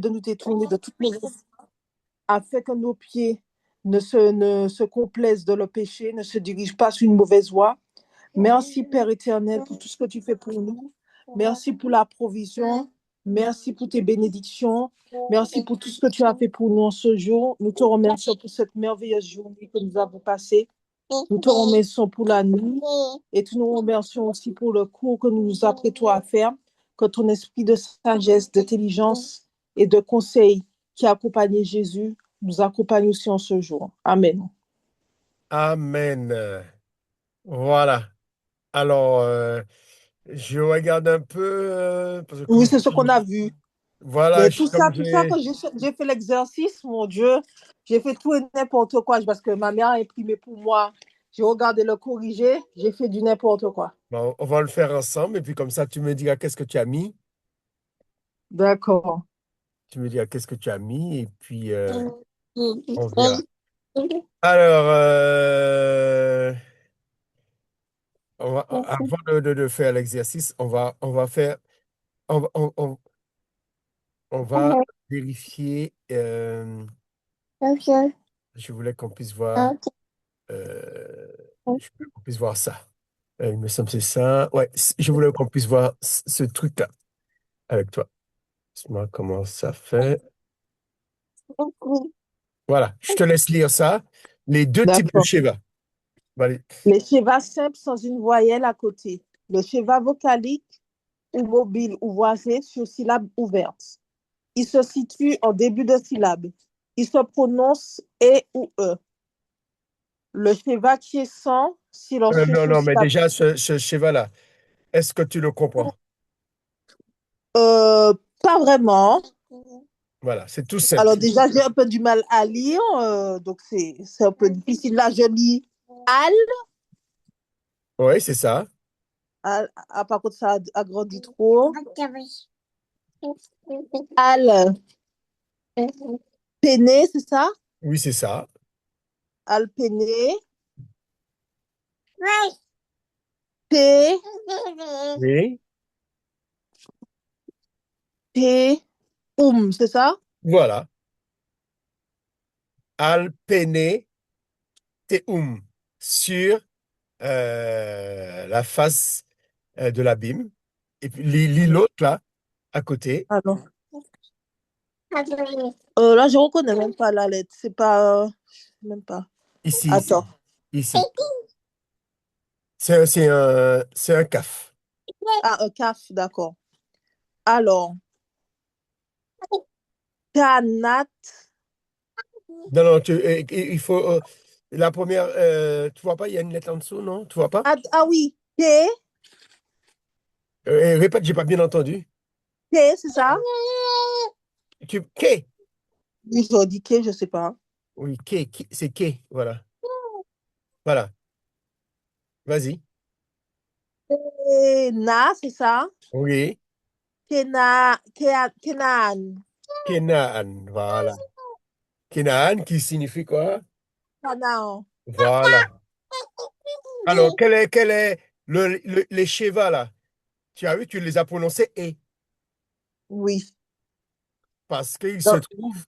de nous détourner de toute mauvaise, afin que nos pieds ne se complaisent de le péché, ne se dirigent pas sur une mauvaise voie. Merci, Père éternel, pour tout ce que tu fais pour nous. Merci pour la provision. Merci pour tes bénédictions. Merci pour tout ce que tu as fait pour nous en ce jour. Nous te remercions pour cette merveilleuse journée que nous avons passée. Nous te remercions pour la nuit et nous remercions aussi pour le cours que nous nous apprêtons à faire. Que ton esprit de sagesse, d'intelligence et de conseil qui a accompagné Jésus nous accompagne aussi en ce jour. Amen. Amen. Voilà. Alors, je regarde un peu, parce que Oui, comme, c'est ce qu'on a vu. voilà, Mais tout ça, j'ai... quand j'ai fait l'exercice, mon Dieu, j'ai fait tout et n'importe quoi parce que ma mère a imprimé pour moi. J'ai regardé le corriger, j'ai fait du n'importe quoi. Bon, on va le faire ensemble, et puis comme ça, tu me diras qu'est-ce que tu as mis. D'accord. Tu me diras qu'est-ce que tu as mis, et puis on verra. Alors, avant de faire l'exercice, on va faire, on, va on- on va vérifier. Je voulais qu'on puisse voir, euh, je voulais qu'on puisse voir ça. Il me semble que c'est ça. Ouais, je voulais qu'on puisse voir ce truc-là avec toi. Dis-moi comment ça fait. Voilà, je te laisse lire ça. Les deux types de D'accord. schémas. Allez. Les schémas simples sans une voyelle à côté. Le schéma vocalique ou mobile ou voisé sur syllabe ouverte. Il se situe en début de syllabe. Il se prononce et ou e. Le schéma qui est sans silencieux Non, sur non, mais syllabe. déjà, ce schéma-là, est-ce que tu le comprends? Euh, Pas vraiment. Voilà, c'est tout simple. Alors déjà, j'ai un peu du mal à lire, donc c'est un peu difficile. Là, je lis al, Oui, c'est ça. par contre, ça agrandit trop. Al, peiné, c'est ça? Oui, c'est ça. Al peiné, p, Oui. p, c'est ça? Voilà. Alpene teum sur la face de l'abîme. Et puis, lis l'autre là, à côté, Alors, là, je reconnais même pas la lettre. C'est pas, même pas. ici, Attends. ici, ici. C'est un CAF. Ah, un CAF, d'accord. Alors, canat. Non, non, il faut. La première, tu vois pas, il y a une lettre en dessous, non? Tu vois pas? Ah oui, K, Répète, j'ai pas bien entendu. K, c'est ça? K. Oui, je dis K, je sais pas. Oui, c'est K. Voilà. Voilà. Vas-y. Na, c'est ça? Oui. Kenan. Kenaan. Voilà. Kenaan qui signifie quoi? Canaan. Voilà. Alors, quel est les Sheva là? Tu as vu, tu les as prononcés et Oui. parce qu'ils se Donc, trouvent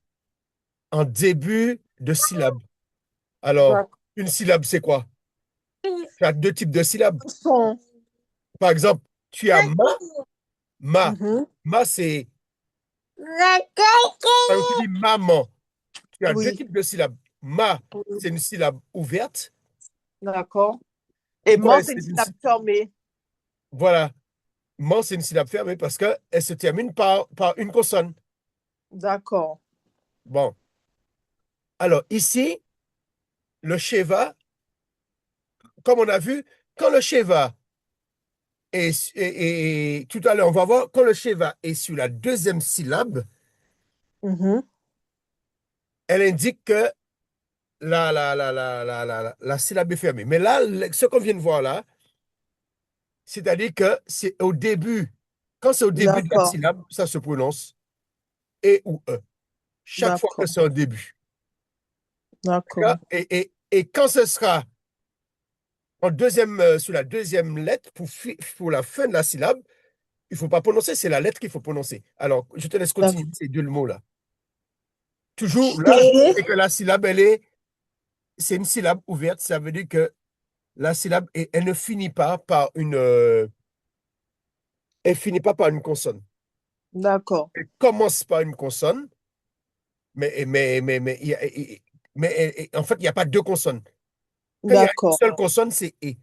en début de syllabe. Alors, d'accord. une syllabe, c'est quoi? Tu as deux types de syllabes. Son. Par exemple, tu as ma. Mhm. Ma, c'est, par exemple, tu dis maman. Tu as deux Oui. types de syllabes. Ma, c'est une syllabe ouverte. D'accord. Et Pourquoi man, est-ce c'est que une c'est syllabe fermée. Voilà. Man, c'est une syllabe fermée parce qu'elle se termine par une consonne. D'accord. Bon. Alors, ici, le Sheva, comme on a vu, quand le Sheva et tout à l'heure, on va voir, quand le Sheva est sur la deuxième syllabe, Mhm. elle indique que la syllabe est fermée. Mais là, ce qu'on vient de voir là, c'est-à-dire que c'est au début, quand c'est au début de la D'accord. syllabe, ça se prononce E ou E, chaque fois que D'accord. c'est au début. D'accord. D'accord. Et quand ce sera sur la deuxième lettre, pour la fin de la syllabe, il faut pas prononcer, c'est la lettre qu'il faut prononcer. Alors, je te laisse continuer D'accord. ces deux mots-là. Toujours, là, C, c'est que la syllabe, c'est une syllabe ouverte. Ça veut dire que la syllabe, elle ne finit pas par elle finit pas par une consonne. d'accord, Elle commence par une consonne, en fait, il n'y a pas deux consonnes. Quand il y a une d'accord, seule consonne, c'est et.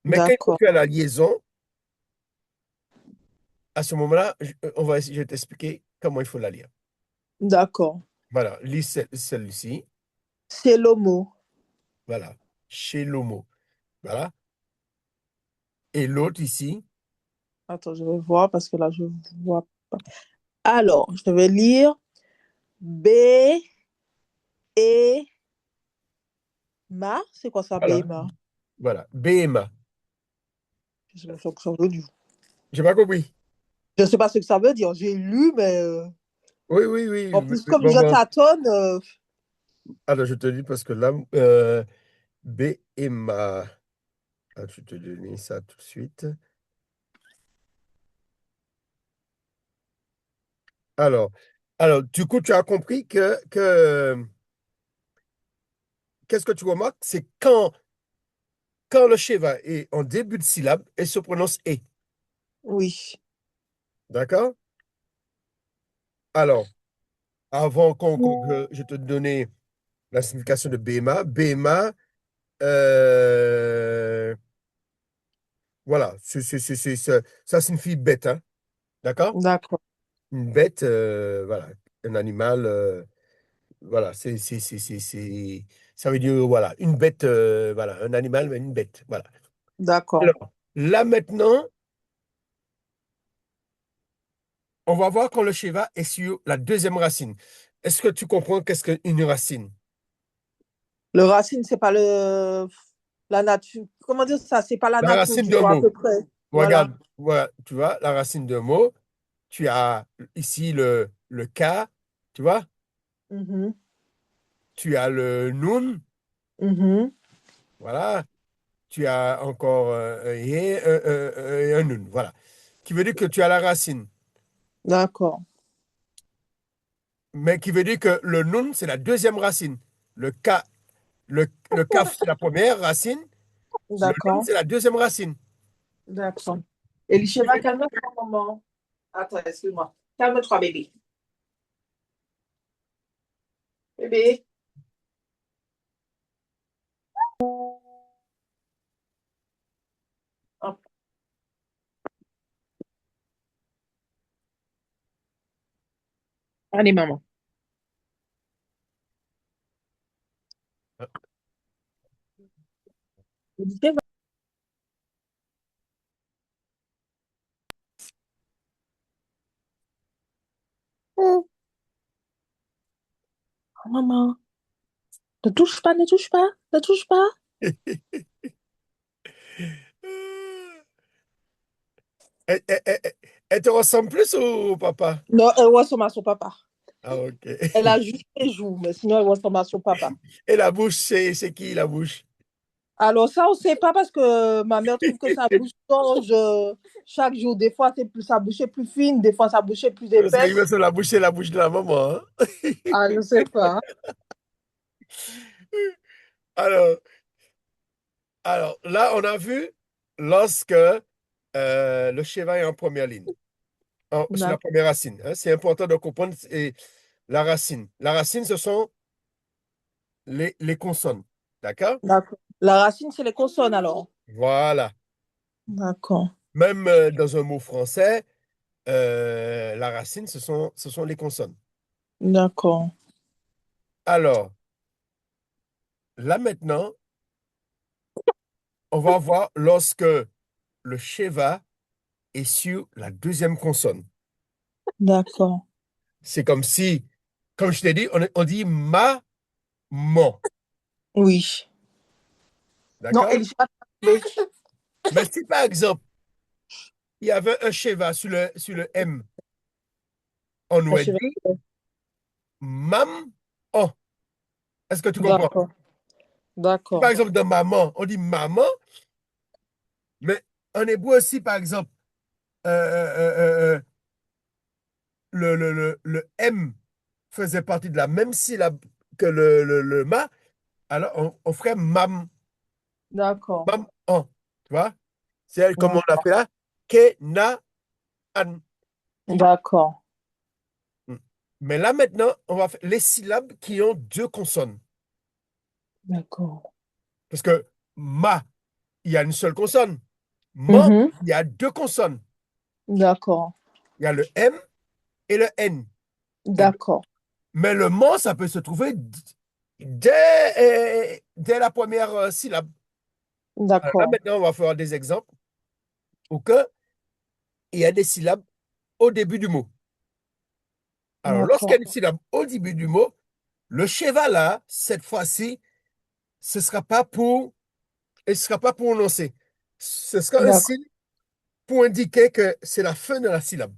Mais quand il faut d'accord, faire la liaison, à ce moment-là, je vais t'expliquer comment il faut la lire. d'accord. Voilà, lis celle-ci. C'est le mot. Voilà, chez l'homo. Voilà. Et l'autre ici, Attends, je vais voir parce que là, je vois pas. Alors, je vais lire B et Ma. C'est quoi ça, B et voilà, Ma? voilà, BMA. Je sais pas ce que ça veut dire. J'ai pas compris. Je sais pas ce que ça veut dire. J'ai lu, mais Oui, oui, oui. en plus, comme Bon, je bon. tâtonne, Alors, je te dis parce que là, BMA. Ah, je te dis ça tout de suite. Alors, du coup, tu as compris qu'est-ce que tu remarques? C'est quand le schéma est en début de syllabe, elle se prononce et. oui, D'accord? Alors, avant que je te donne la signification de BMA, BMA, voilà, ça signifie bête, hein? D'accord? d'accord, Une bête, voilà, un animal, voilà, ça veut dire, voilà, une bête, voilà, un animal, mais une bête, voilà. d'accord. Alors, là maintenant, on va voir quand le schéma est sur la deuxième racine. Est-ce que tu comprends qu'est-ce qu'une racine? Le racine, c'est pas la nature. Comment dire ça? C'est pas la La nature racine du d'un mot à mot. peu près. Voilà. Regarde, voilà, tu vois, la racine d'un mot. Tu as ici le K, tu vois? Mhm, Tu as le nun, mhm. voilà. Tu as encore un yé, et un nun, voilà. Qui veut dire que tu as la racine. D'accord, Mais qui veut dire que le nun, c'est la deuxième racine. Le K, le kaf, c'est la première racine. Le nun, d'accord, c'est la deuxième racine. d'accord. Elisheva, calme-toi, maman. Attends, excuse-moi. Calme-toi, bébé. Bébé. Hop. Allez, maman. Elisheva. Oh, maman. Ne touche pas, ne touche pas, ne touche pas. Elle te ressemble plus au papa? Non, elle ressemble à son papa. Ah, ok. Elle a juste les joues, mais sinon, elle ressemble à son papa. Et la bouche, c'est qui la bouche? Alors ça, on ne sait pas parce que ma mère trouve que sa bouche change chaque jour. Des fois, sa bouche est plus fine, des fois, sa bouche est plus Parce qu'il me épaisse. semble la bouche, c'est la bouche de la maman, hein. Ah, je ne sais pas. Alors, alors, là, on a vu lorsque le cheval est en première ligne, sur la D'accord. première racine, hein. C'est important de comprendre la racine. La racine, ce sont les consonnes. D'accord? D'accord. La racine, c'est les consonnes alors. Voilà. D'accord. Même dans un mot français, la racine, ce sont les consonnes. D'accord. Alors, là maintenant, on va voir lorsque le cheval est sur la deuxième consonne. D'accord. C'est comme si, comme je t'ai dit, on dit maman. Oui. Non, D'accord? Elisha, Mais si par exemple, il y avait un cheval sur le M, on aurait dit mam. Oh, est-ce que tu comprends? d'accord. Si par D'accord. exemple, dans maman, on dit maman, mais en hébreu aussi, par exemple, euh, le M faisait partie de la même syllabe que le ma, alors on ferait mam, D'accord. mam, an. Tu vois? C'est comme on a D'accord. fait là, ke, na, an. D'accord. Hmm. Mais là maintenant, on va faire les syllabes qui ont deux consonnes. D'accord. Parce que ma, il y a une seule consonne. Man, Mhm. il y a deux consonnes. D'accord. Il y a le M et le N. Et D'accord. mais le man, ça peut se trouver dès la première syllabe. Alors là, D'accord. maintenant, on va faire des exemples où que il y a des syllabes au début du mot. Alors, lorsqu'il y a D'accord. une syllabe au début du mot, le cheval là, cette fois-ci, ce sera pas pour énoncer. Ce sera un D'accord. signe pour indiquer que c'est la fin de la syllabe.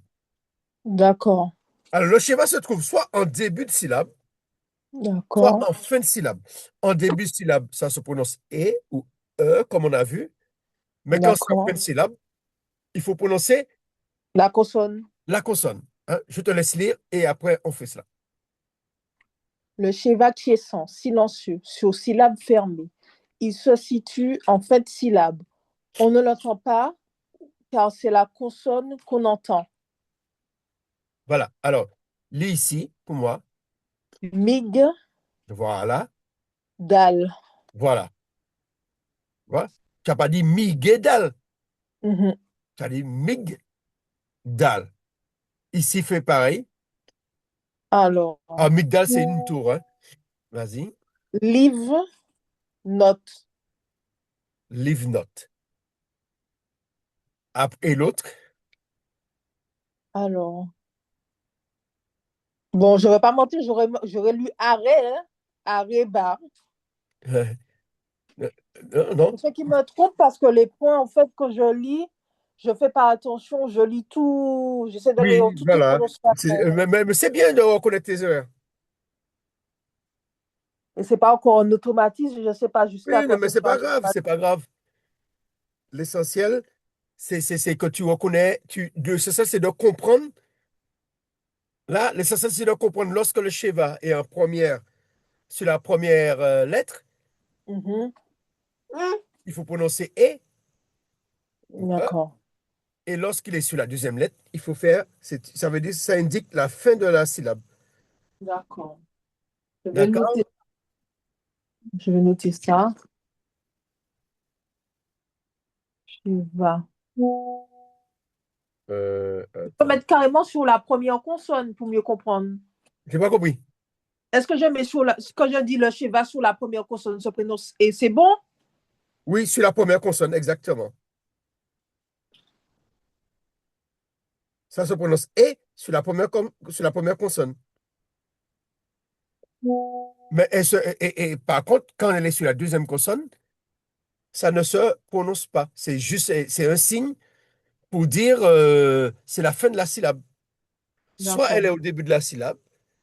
D'accord. Alors, le cheval se trouve soit en début de syllabe, soit D'accord. en fin de syllabe. En début de syllabe, ça se prononce e ou comme on a vu. Mais quand c'est en fin D'accord. de syllabe, il faut prononcer La consonne. la consonne. Hein. Je te laisse lire et après on fait cela. Le chevatier-sens, silencieux, sur syllabe fermée. Il se situe en fait syllabe. On ne l'entend pas car c'est la consonne qu'on entend. Voilà. Alors, lis ici pour moi. Mig, Voilà. dal. Voilà. Voilà. Tu n'as pas dit migdal. Mhm. Tu as dit migdal. Ici, fait pareil. Alors, Ah, migdal, c'est une tour. Hein. Vas-y. live, note. Leave note. Et l'autre? Alors, bon, je ne vais pas mentir, j'aurais lu arrêt, hein. Arrêt, bas. Non, non. Ce qui me trompe parce que les points, en fait, quand je lis, je fais pas attention, je lis tout, j'essaie de lire Oui, toutes les voilà. prononciations. Mais c'est bien de reconnaître tes erreurs. Et c'est pas encore un automatisme, je ne sais pas jusqu'à Oui, non, quand mais ce c'est sera pas un grave, c'est automatisme. pas grave. L'essentiel, c'est que tu reconnais, c'est ça, c'est de comprendre. Là, l'essentiel, c'est de comprendre lorsque le Sheva est en première, sur la première lettre, Mhm. il faut prononcer E ou E. D'accord, Et lorsqu'il est sur la deuxième lettre, il faut faire, ça veut dire, ça indique la fin de la syllabe. d'accord. Je vais D'accord? noter, je vais noter ça. Tu vas. Je peux Attends, mettre carrément sur la première consonne pour mieux comprendre. j'ai pas compris. Est-ce que je mets sur la, quand je dis le cheval sur la première consonne se prononce et c'est bon? Oui, sur la première consonne, exactement. Ça se prononce E sur la sur la première consonne. Mais et par contre, quand elle est sur la deuxième consonne, ça ne se prononce pas. C'est juste, c'est un signe pour dire c'est la fin de la syllabe. Soit elle D'accord, est au début de la syllabe,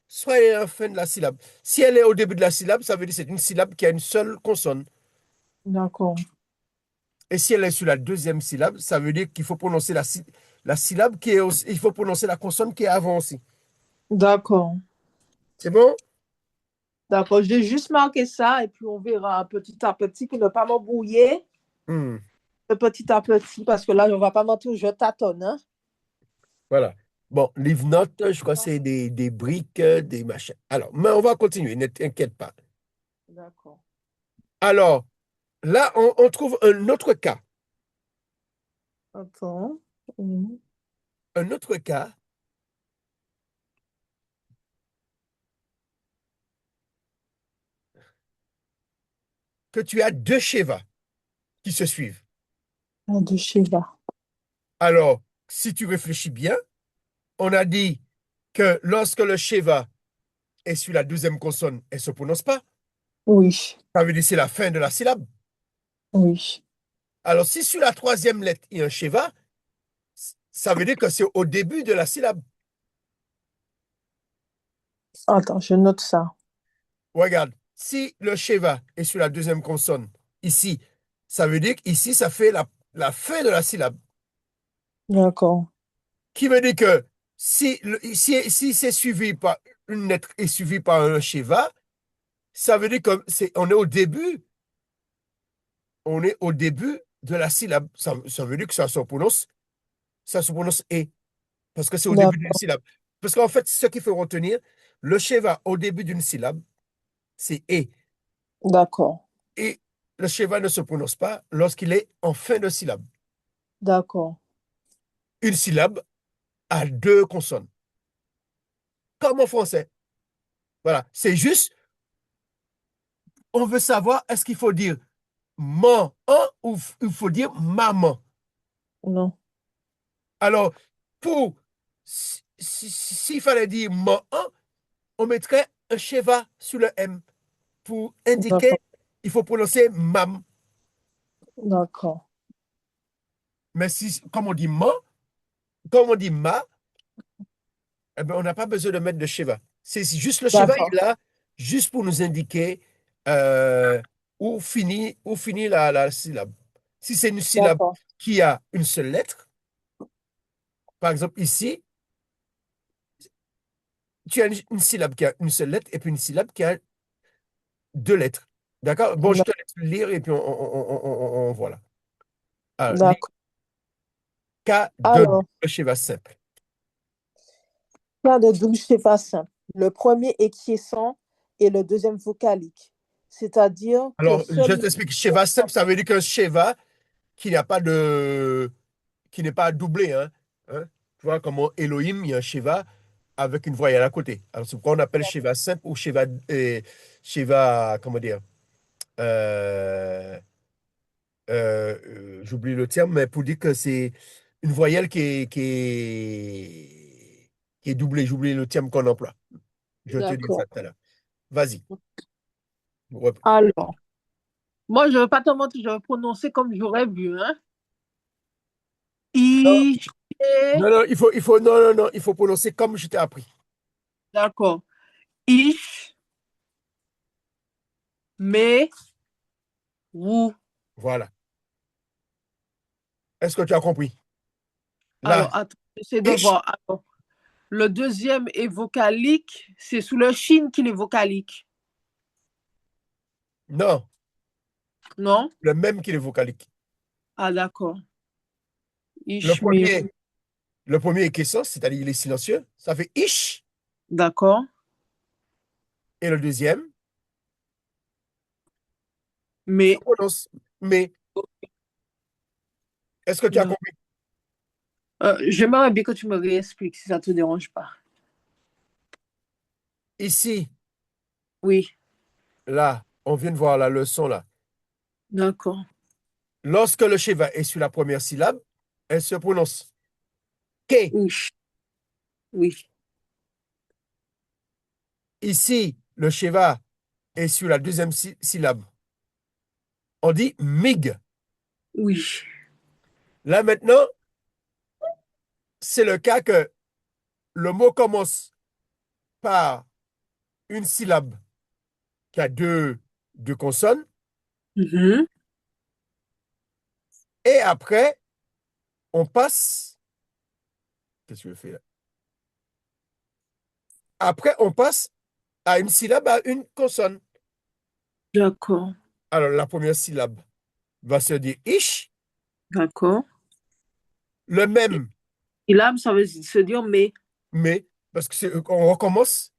soit elle est à la fin de la syllabe. Si elle est au début de la syllabe, ça veut dire que c'est une syllabe qui a une seule consonne. d'accord, Et si elle est sur la deuxième syllabe, ça veut dire qu'il faut prononcer la syllabe qui est aussi, il faut prononcer la consonne qui est avant aussi. d'accord, C'est bon? d'accord. J'ai juste marqué ça et puis on verra petit à petit pour ne pas m'embrouiller Hmm, petit à petit parce que là, on ne va pas mentir, je tâtonne, hein. voilà. Bon, leave note, je crois que c'est des briques, des machins. Alors, mais on va continuer, ne t'inquiète pas. D'accord. Alors, là, on trouve un autre cas. Attends. Mhm. Un autre cas que tu as deux Sheva qui se suivent. Un de Shiva. Alors, si tu réfléchis bien, on a dit que lorsque le Sheva est sur la deuxième consonne, elle ne se prononce pas. Oui, Ça veut dire que c'est la fin de la syllabe. oui. Alors, si sur la troisième lettre, il y a un Sheva, ça veut dire que c'est au début de la syllabe. Attends, je note ça. Regarde, si le Sheva est sur la deuxième consonne, ici, ça veut dire qu'ici, ça fait la fin de la syllabe. D'accord. Qui veut dire que si c'est suivi par une lettre et suivi par un Sheva, ça veut dire que on est au début de la syllabe. Ça veut dire que ça se prononce et, parce que c'est au début d'une D'accord. syllabe. Parce qu'en fait, ce qu'il faut retenir, le Sheva au début d'une syllabe, c'est et. D'accord. Et le Sheva ne se prononce pas lorsqu'il est en fin de syllabe. D'accord. Une syllabe a deux consonnes, comme en français. Voilà, c'est juste, on veut savoir, est-ce qu'il faut dire maman ou il faut dire maman. Non. Alors, pour s'il fallait dire maman, on mettrait un Sheva sur le M pour indiquer, D'accord. il faut prononcer mam. D'accord. Mais si, comme on dit ma, eh ben, on n'a pas besoin de mettre de Sheva. C'est juste le Sheva, il D'accord. est là juste pour nous indiquer où finit la syllabe. Si c'est une syllabe D'accord. qui a une seule lettre, par exemple ici, tu as une syllabe qui a une seule lettre et puis une syllabe qui a deux lettres. D'accord? Bon, je te laisse lire et puis voilà. Alors, lis D'accord. cas de Alors, Sheva simple. cas de double schéma simple. Le premier est quiescent et le deuxième vocalique. C'est-à-dire que Alors, je seul le t'explique. Sheva simple, ça veut dire qu'un Sheva qui n'a pas de qui n'est pas doublé. Hein. Hein? Tu vois, comme en Elohim, il y a un Shiva avec une voyelle à côté. Alors, c'est pourquoi on appelle Shiva simple ou Shiva, Shiva comment dire, euh, j'oublie le terme, mais pour dire que c'est une voyelle qui est doublée. J'oublie le terme qu'on emploie. Je vais te dire ça D'accord. tout à l'heure. Vas-y. Alors, moi, je ne vais pas te mentir, je vais prononcer comme j'aurais vu, hein. Non, I, non, non, non, non, non, il faut prononcer comme je t'ai appris. d'accord. Ish, me, wou. Voilà. Est-ce que tu as compris? Là, Alors, attends, j'essaie de ish, voir. Alors, le deuxième est vocalique. C'est sous le shin qu'il est vocalique. non, Non? le même qui est vocalique. Ah, d'accord. Le Ish, me, premier, le premier est question, c'est-à-dire il est silencieux, ça fait ish. d'accord. Et le deuxième se Me, prononce mais. Est-ce que tu as d'accord. compris? J'aimerais bien que tu me réexpliques si ça ne te dérange pas. Ici, Oui, là, on vient de voir la leçon là. d'accord. Lorsque le Sheva est sur la première syllabe, elle se prononce K. Ish, oui, Ici, le Sheva est sur la deuxième syllabe. On dit mig. oui. Là maintenant, c'est le cas que le mot commence par une syllabe qui a deux consonnes. Mhm. Et après, on passe. Qu'est-ce que je fais là? Après, on passe à une syllabe, à une consonne. D'accord, Alors, la première syllabe va se dire ish, d'accord. le même, Et là, ça veut se dire mais, mais, parce que on comme si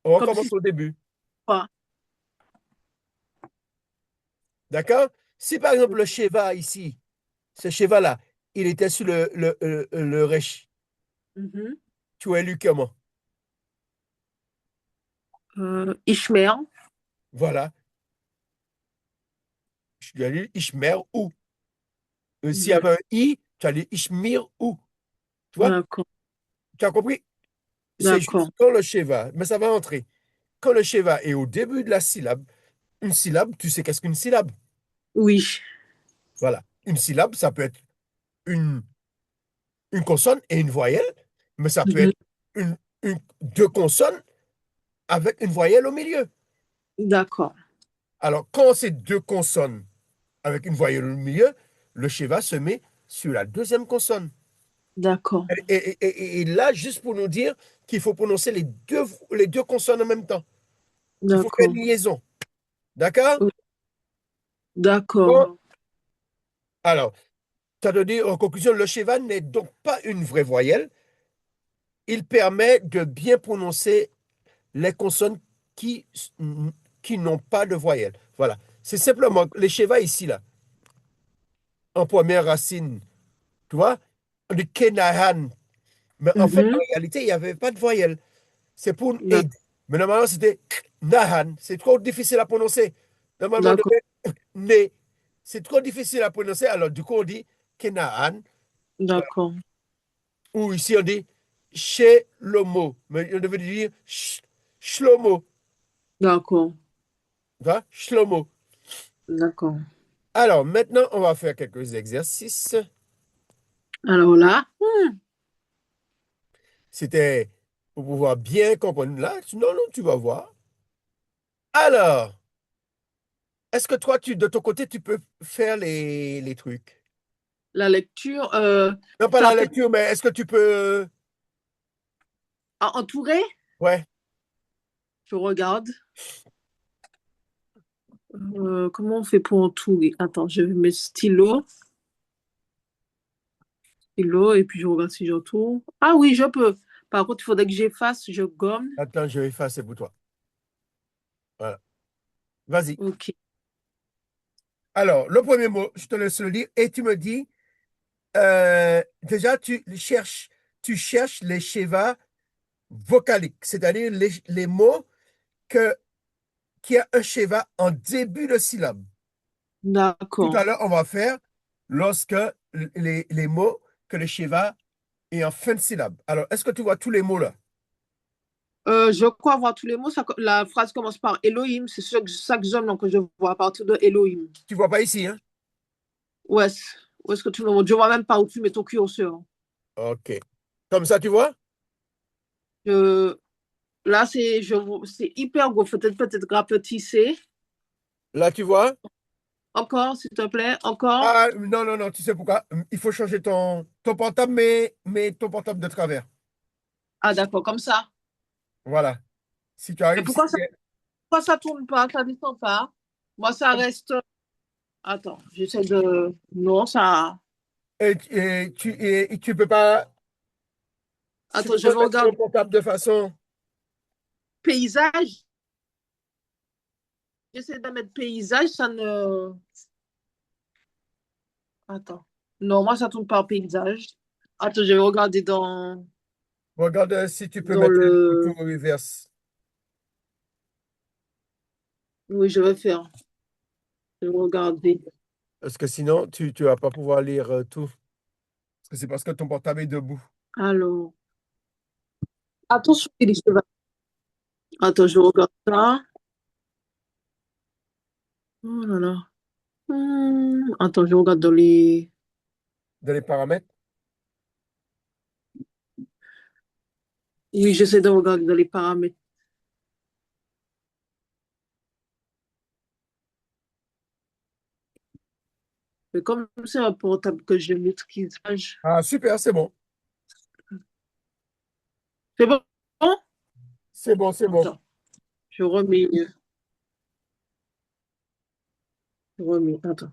recommence c'était au début. pas. D'accord? Si par exemple le Sheva ici, ce Sheva-là, il était sur le Resh, Mhm. tu as lu comment? Ishmael. Voilà. Tu as lu Ishmer ou. S'il y Mhm. avait un I, tu as lu Ishmir ou. Tu vois? D'accord, Tu as compris? C'est juste d'accord. quand le Sheva, mais ça va entrer. Quand le Sheva est au début de la syllabe, une syllabe, tu sais qu'est-ce qu'une syllabe? Oui. Voilà. Une syllabe, ça peut être une, une consonne et une voyelle, mais ça peut Mhm. être deux consonnes avec une voyelle au milieu. D'accord, Alors, quand c'est deux consonnes avec une voyelle au milieu, le schéma se met sur la deuxième consonne. D'accord. Et là, juste pour nous dire qu'il faut prononcer les deux consonnes en même temps. Il faut faire D'accord. une liaison. D'accord? Oh, d'accord. Bon, alors, ça veut dire en conclusion, le cheval n'est donc pas une vraie voyelle. Il permet de bien prononcer les consonnes qui, qui n'ont pas de voyelle. Voilà. C'est simplement les chevals ici, là, en première racine, tu vois, on dit Kenahan. Mais en fait, en Mhm. réalité, il n'y avait pas de voyelle. C'est pour nous D'ac- aider. Mais normalement, c'était Nahan. C'est trop difficile à prononcer. Normalement, on D'accord. devait né. C'est trop difficile à prononcer. Alors, du coup, on dit Kenahan. Voilà. D'accord. Ou ici, on dit Shelomo. Mais on devait dire Shlomo. D'accord. Tu vois? Shlomo. D'accord. Alors, maintenant, on va faire quelques exercices. Alors là, C'était pour pouvoir bien comprendre. Là, non, non, tu vas voir. Alors, est-ce que toi, de ton côté, tu peux faire les trucs? la lecture, Non, pas ça la peut lecture, mais est-ce que tu peux... entourer. Ouais, Je regarde. Comment on fait pour entourer? Attends, je vais mettre stylo, et puis je regarde si j'entoure. Ah oui, je peux. Par contre, il faudrait que j'efface, je gomme. attends, je vais effacer pour toi. Voilà. Vas-y. Ok. Alors, le premier mot, je te laisse le dire, et tu me dis, déjà, tu cherches les schémas vocaliques, c'est-à-dire les mots que, qui a un schéma en début de syllabe. Tout D'accord. à l'heure, on va faire lorsque les mots que le schéma est en fin de syllabe. Alors, est-ce que tu vois tous les mots là? Je crois avoir tous les mots. La phrase commence par Elohim. C'est chaque zone donc, que je vois à partir de Elohim. Tu vois pas ici, hein? Où est-ce que tu le montres? Je vois même pas où tu mets ton curseur. OK. Comme ça, tu vois? Je- Là, c'est hyper gros. Peut-être rapetisser. Là, tu vois? Encore, s'il te plaît. Encore. Ah, non, non, non, tu sais pourquoi? Il faut changer ton portable, mais ton portable de travers. Ah, d'accord, comme ça. Voilà. Si tu Et arrives ici, pourquoi ça tourne pas? Ça descend pas? Moi, ça reste. Attends, j'essaie de. Non, ça. et tu peux pas, tu Attends, peux je pas vais mettre ton regarder. portable de façon. Paysage. J'essaie de mettre paysage, ça ne. Attends. Non, moi, ça tourne pas en paysage. Attends, je vais regarder Regarde si tu peux dans mettre le le. bouton reverse. Oui, je vais faire. Je vais regarder. Parce que sinon, tu vas pas pouvoir lire tout. Parce que c'est parce que ton portable est debout. Alors. Attention, il est cheval. Attends, je regarde ça. Oh là là. Attends, je regarde dans les. Dans les paramètres. Oui, j'essaie de regarder dans les paramètres. Mais comme c'est un portable que je maîtrise pas, Ah, super, c'est bon. c'est bon? C'est bon, c'est bon. Attends, je remets. Je remets. Attends.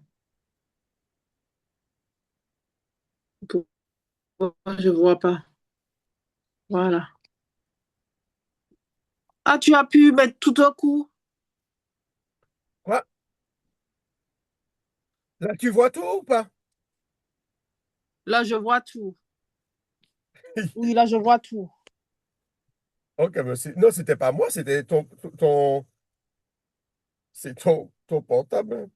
Pourquoi je vois pas? Voilà. Ah, tu as pu mettre tout un coup? Quoi? Là, tu vois tout ou pas? Là, je vois tout. Oui, là, je vois tout. Ok, mais non, c'était pas moi, c'était c'est ton portable.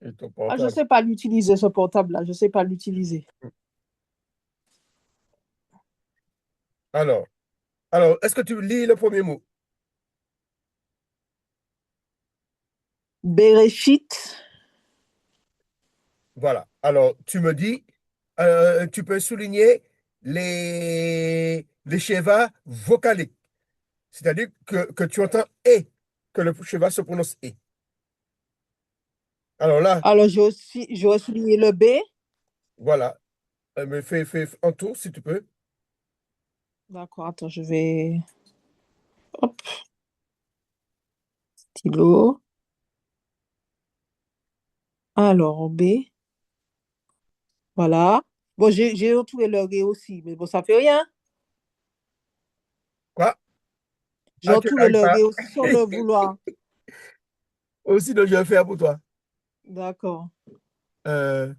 Et ton Ah, je portable. sais pas l'utiliser, ce portable-là. Je sais pas l'utiliser. Alors, alors, est-ce que tu lis le premier mot? Bereshit. Voilà. Alors, tu me dis, tu peux souligner les schémas vocaliques. C'est-à-dire que tu entends et, que le schéma se prononce et. Alors là, Alors, j'aurais souligné le B. voilà. Mais fais en tour si tu peux. D'accord, attends, je vais. Hop, stylo. Alors, B. Voilà. Bon, j'ai retrouvé le R aussi, mais bon, ça fait rien. Quoi? J'ai Ah, tu retrouvé n'arrives le pas. R aussi sans le vouloir. Aussi, donc, je vais faire pour toi. D'accord. Euh,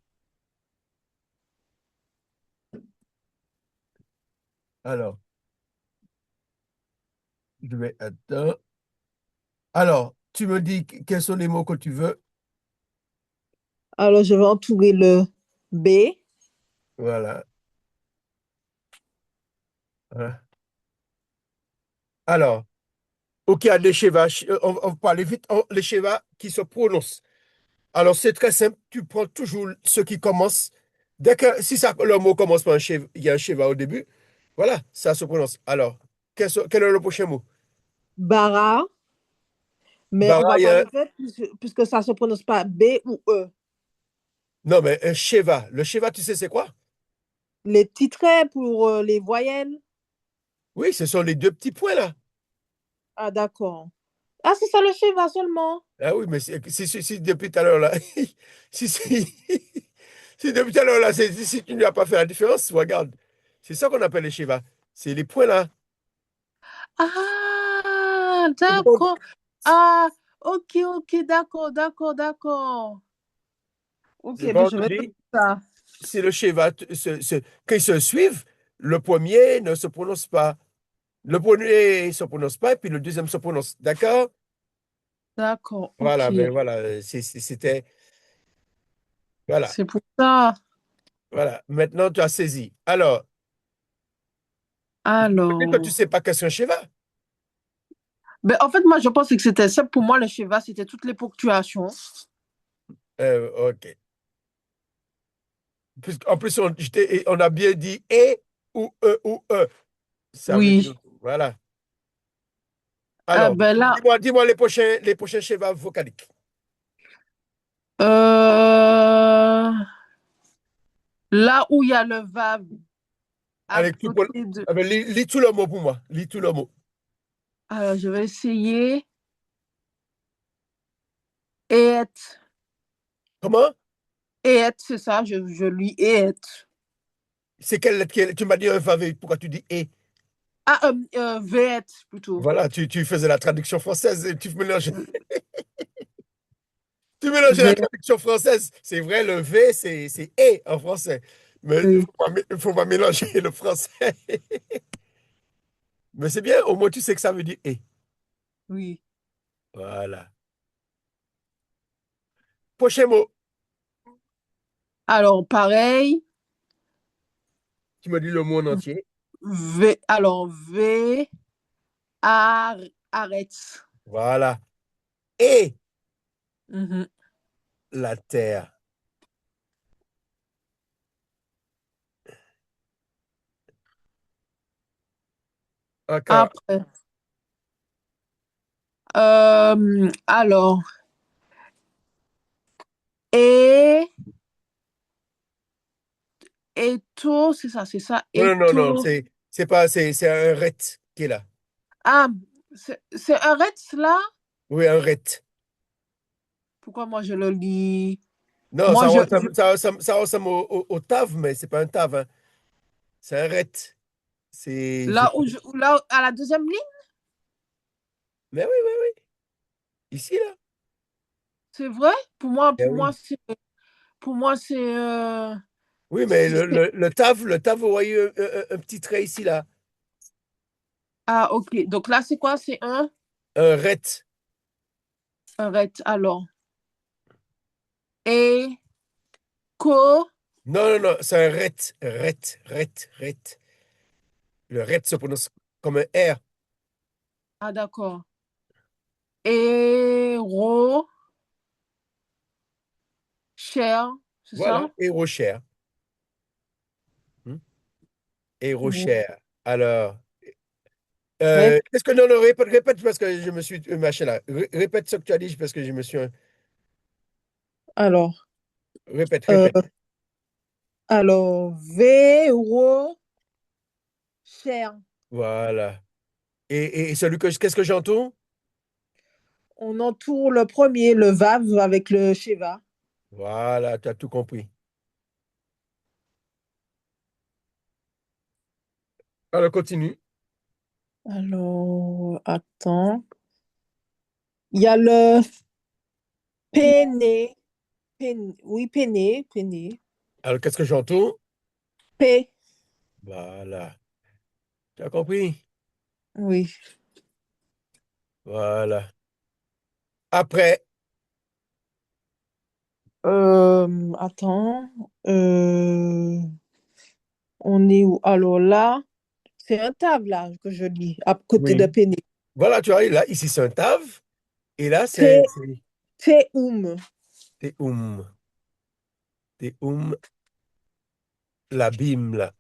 alors, je vais. Attends. Alors, tu me dis quels sont les mots que tu veux. Alors, je vais entourer le B. Voilà. Hein. Alors, OK, il y a des schémas. On va parler vite. Les schémas qui se prononcent. Alors, c'est très simple. Tu prends toujours ce qui commence. Si ça, le mot commence par un schéma, il y a un schéma au début. Voilà, ça se prononce. Alors, quel est le prochain mot? Bara. Mais on Bara, va pas le faire puisque ça se prononce pas B ou E. non, mais un Sheva. Le Sheva, tu sais, c'est quoi? Les petits traits pour les voyelles. Oui, ce sont les deux petits points là. Ah, d'accord. Ah, c'est ça le schéma seulement. Ah oui, mais si depuis tout à l'heure là, si, si, si depuis tout à l'heure là, si tu n'as pas fait la différence, regarde. C'est ça qu'on appelle les Sheva. C'est les points là. Ah, Donc, d'accord. Ah, ok, ok, d'accord, d'accord, d'accord. Ok, c'est ben je vais vendredi. noter ça. Si le Sheva, quand ils se suivent, le premier ne se prononce pas. Le premier ne se prononce pas, et puis le deuxième se prononce. D'accord? D'accord, Voilà, ok. ben voilà, c'était. Voilà, C'est pour ça. voilà. Maintenant, tu as saisi. Alors, peut-être que tu ne Alors, sais pas qu'est-ce qu'un Sheva. ben, en fait, moi, je pensais que c'était ça. Pour moi, le schéma, c'était toutes les ponctuations. OK. En plus, on a bien dit et ou e ou e. Ça veut dire. Oui. Voilà. Ah, Alors, ben là, dis-moi les prochains schémas vocaliques. euh, là où il y a le va à Allez, côté de. ah ben, lis tout le mot pour moi. Lis tout le mot. Alors, je vais essayer. Et, Comment? et, c'est ça, je lis et. C'est quelle lettre? Tu m'as dit un faveur. Pourquoi tu dis et? Ah, V plutôt. Voilà, tu faisais la traduction française et tu mélanges la V, traduction française. C'est vrai, le V, c'est et en français. Mais il ne oui, faut pas mélanger le français. Mais c'est bien, au moins tu sais que ça veut dire et. oui. Voilà. Prochain mot. Alors, pareil. Tu me dis le mot en entier. Alors, ar- arrête. Voilà. Et Mhm. la terre. Encore. Après, alors, et, et tout, c'est ça, Non, et non, non, non, tout. c'est pas, c'est un ret qui est là. Ah, c'est arrête là? Oui, un ret. Pourquoi moi je le lis? Non, Moi, ça ressemble au tav, mais c'est pas un tav, hein. C'est un ret. là là, à la deuxième ligne, Mais oui, oui, oui. Ici, là. c'est vrai? Eh oui. Pour moi, c'est, Oui, mais c'est- le tav, vous voyez un petit trait ici, là. ah, ok. Donc là, c'est quoi? C'est Un ret. un ret. Alors, et, co, Non, non, non, c'est un ret. Ret, ret, ret. Le ret se prononce comme un R. ah, d'accord. Et, cher, c'est Voilà. ça? Et Rocher. Hmm. Et Ro- Rocher. Alors. Rep, Qu'est-ce que non, non, répète parce que je me suis machin là. Répète ce que tu as dit parce que je me suis. Alors, Répète, euh, répète. alors, véro, cher. Voilà. Et celui que qu'est-ce que j'entends? On entoure le premier, le vav avec le sheva. Voilà, tu as tout compris. Alors, continue. Alors, attends. Il y a le péné. Oui, péné, péné. Alors, qu'est-ce que j'entends? P, Voilà. Tu as compris? oui. Voilà. Après, Attends. Euh, on est où? Alors là, c'est un tablage que je lis à côté de oui. péné. Voilà, tu vois, là, ici, c'est un tave. Et là, T, c'est T-oum. t'es oum. T'es oum, l'abîme, là.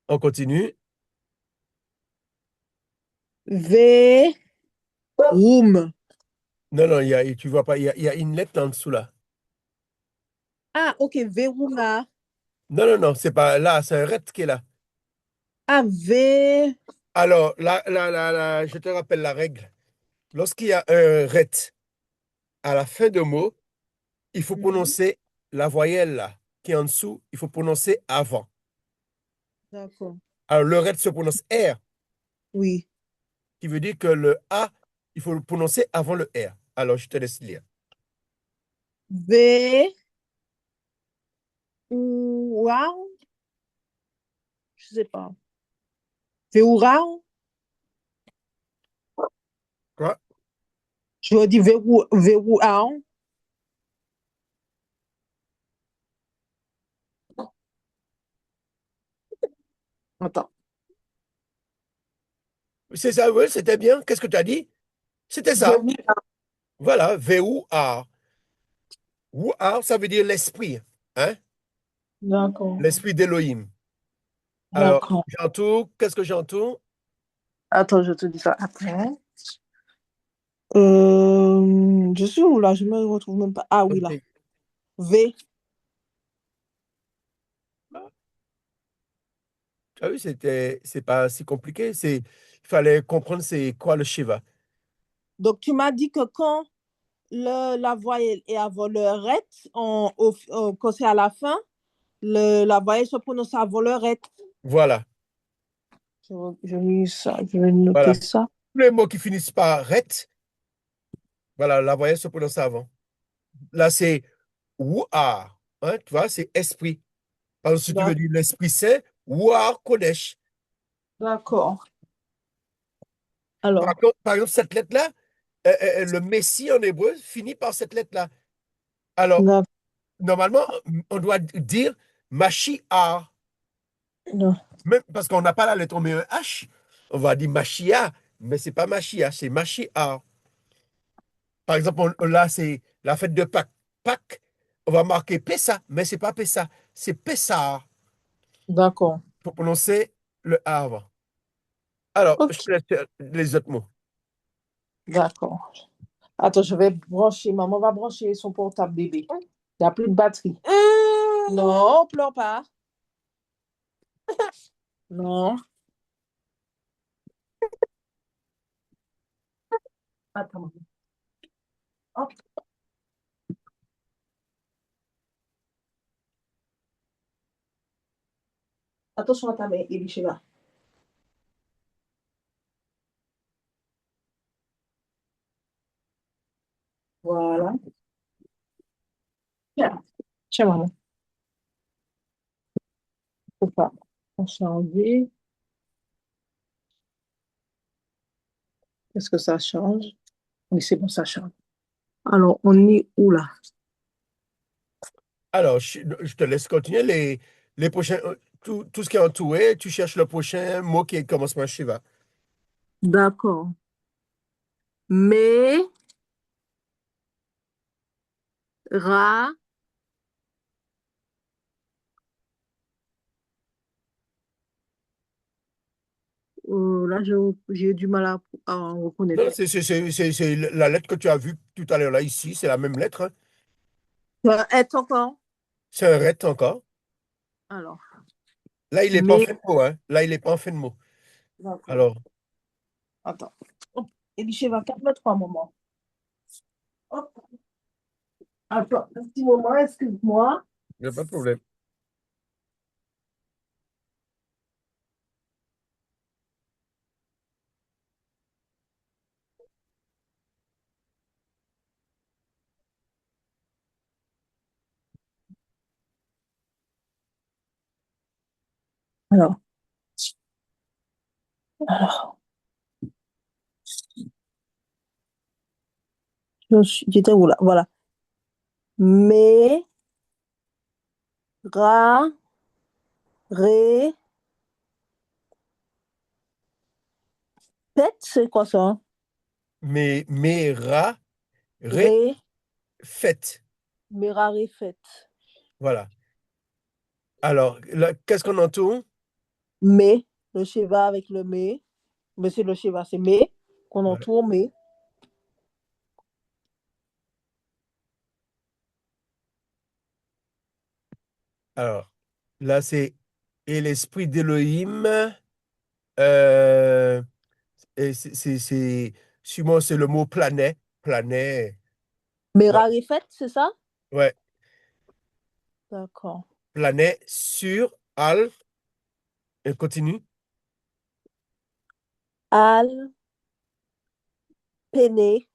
On continue. V, roum. Non, non, tu vois pas, il y a une lettre en dessous, là. Ah, ok, verrouna. Non, non, non, c'est pas là, c'est un ret qui est là. Ah, V, Alors, je te rappelle la règle. Lorsqu'il y a un ret à la fin de mot, il faut mhm, prononcer la voyelle là, qui est en dessous, il faut prononcer avant. d'accord. Alors, le ret se prononce R, Oui. qui veut dire que le A, il faut le prononcer avant le R. Alors, je te laisse lire. V, ou, waouh, je sais pas. Verrou, Quoi? je dis verrou, attends. C'est ça, oui, c'était bien. Qu'est-ce que tu as dit? C'était ça. Verrou, Voilà, V-O-A. Ou-A, ça veut dire l'esprit, hein? d'accord. L'esprit d'Élohim. Alors, D'accord. j'entoure, qu'est-ce que j'entoure? Attends, je te dis ça après. Je suis où là? Je me retrouve même pas. Ah oui, là. Ok. V. Tu as vu, c'est pas si compliqué. Il fallait comprendre c'est quoi le Shiva. Donc, tu m'as dit que quand la voyelle est avant le ret, quand c'est à la fin, la voyelle se prononce avant le ret. Voilà, Je lis ça, je vais noter voilà. ça. Tous les mots qui finissent par ret, voilà, la voyelle se prononce avant. Là, c'est ouar, hein, tu vois, c'est esprit. Par exemple, si tu veux D'ac- dire l'esprit saint, ouar kodesh. D'accord. Alors, Par exemple, cette lettre-là, le Messie en hébreu finit par cette lettre-là. Alors, d'ac- normalement, on doit dire Mashiach. d'ac- Même parce qu'on n'a pas la lettre, on met un H. On va dire Machia, mais c'est pas Machia, c'est Machia. Par exemple, là, c'est la fête de Pâques. Pâques, on va marquer Pessa, mais c'est pas Pessa, c'est Pessah. d'accord. Il faut prononcer le A avant. Alors, je Ok, te laisse faire les autres mots. d'accord. Attends, je vais brancher. Maman va brancher son portable bébé. Il n'y a plus de batterie. Non, pleure pas. Non. Attends. Hop. Attention à ta main, Ebicheva. Voilà. Tiens, tiens, maman. Faut pas. On changer. Est-ce que ça change? Oui, c'est bon, ça change. Alors, on est où là? Alors, je te laisse continuer les prochains. Tout ce qui est entouré, tu cherches le prochain mot qui commence par Shiva. D'accord. Mais, ra, Là, j'ai du mal à reconnaître. Non, c'est la lettre que tu as vue tout à l'heure là, ici, c'est la même lettre, hein. Être encore. C'est un ret encore. Alors, Là, il n'est pas en mais, fin de mot, hein. Là, il n'est pas en fin de mot. d'accord. Alors, Attends. Hop. Elie, va calme-toi un moment. Hop. Attends, un petit moment, excuse-moi. il n'y a pas de problème. Alors, alors, j'étais où là? Voilà. Mais, ra, ré, tête, c'est quoi ça? Mais ra, ré, Ré, fait. mais ra, ré, fête. Voilà. Alors, là, qu'est-ce qu'on entoure? Mais, le cheval avec le mais c'est le cheval, c'est mais, qu'on Voilà. entoure, mais. Alors, là, c'est et l'esprit d'Élohim. euh, et sûrement, c'est le mot planet. Planet. Mais Ouais. ra, ré, fête, c'est ça? Ouais. D'accord. Planet sur al. Et continue. Al, péné,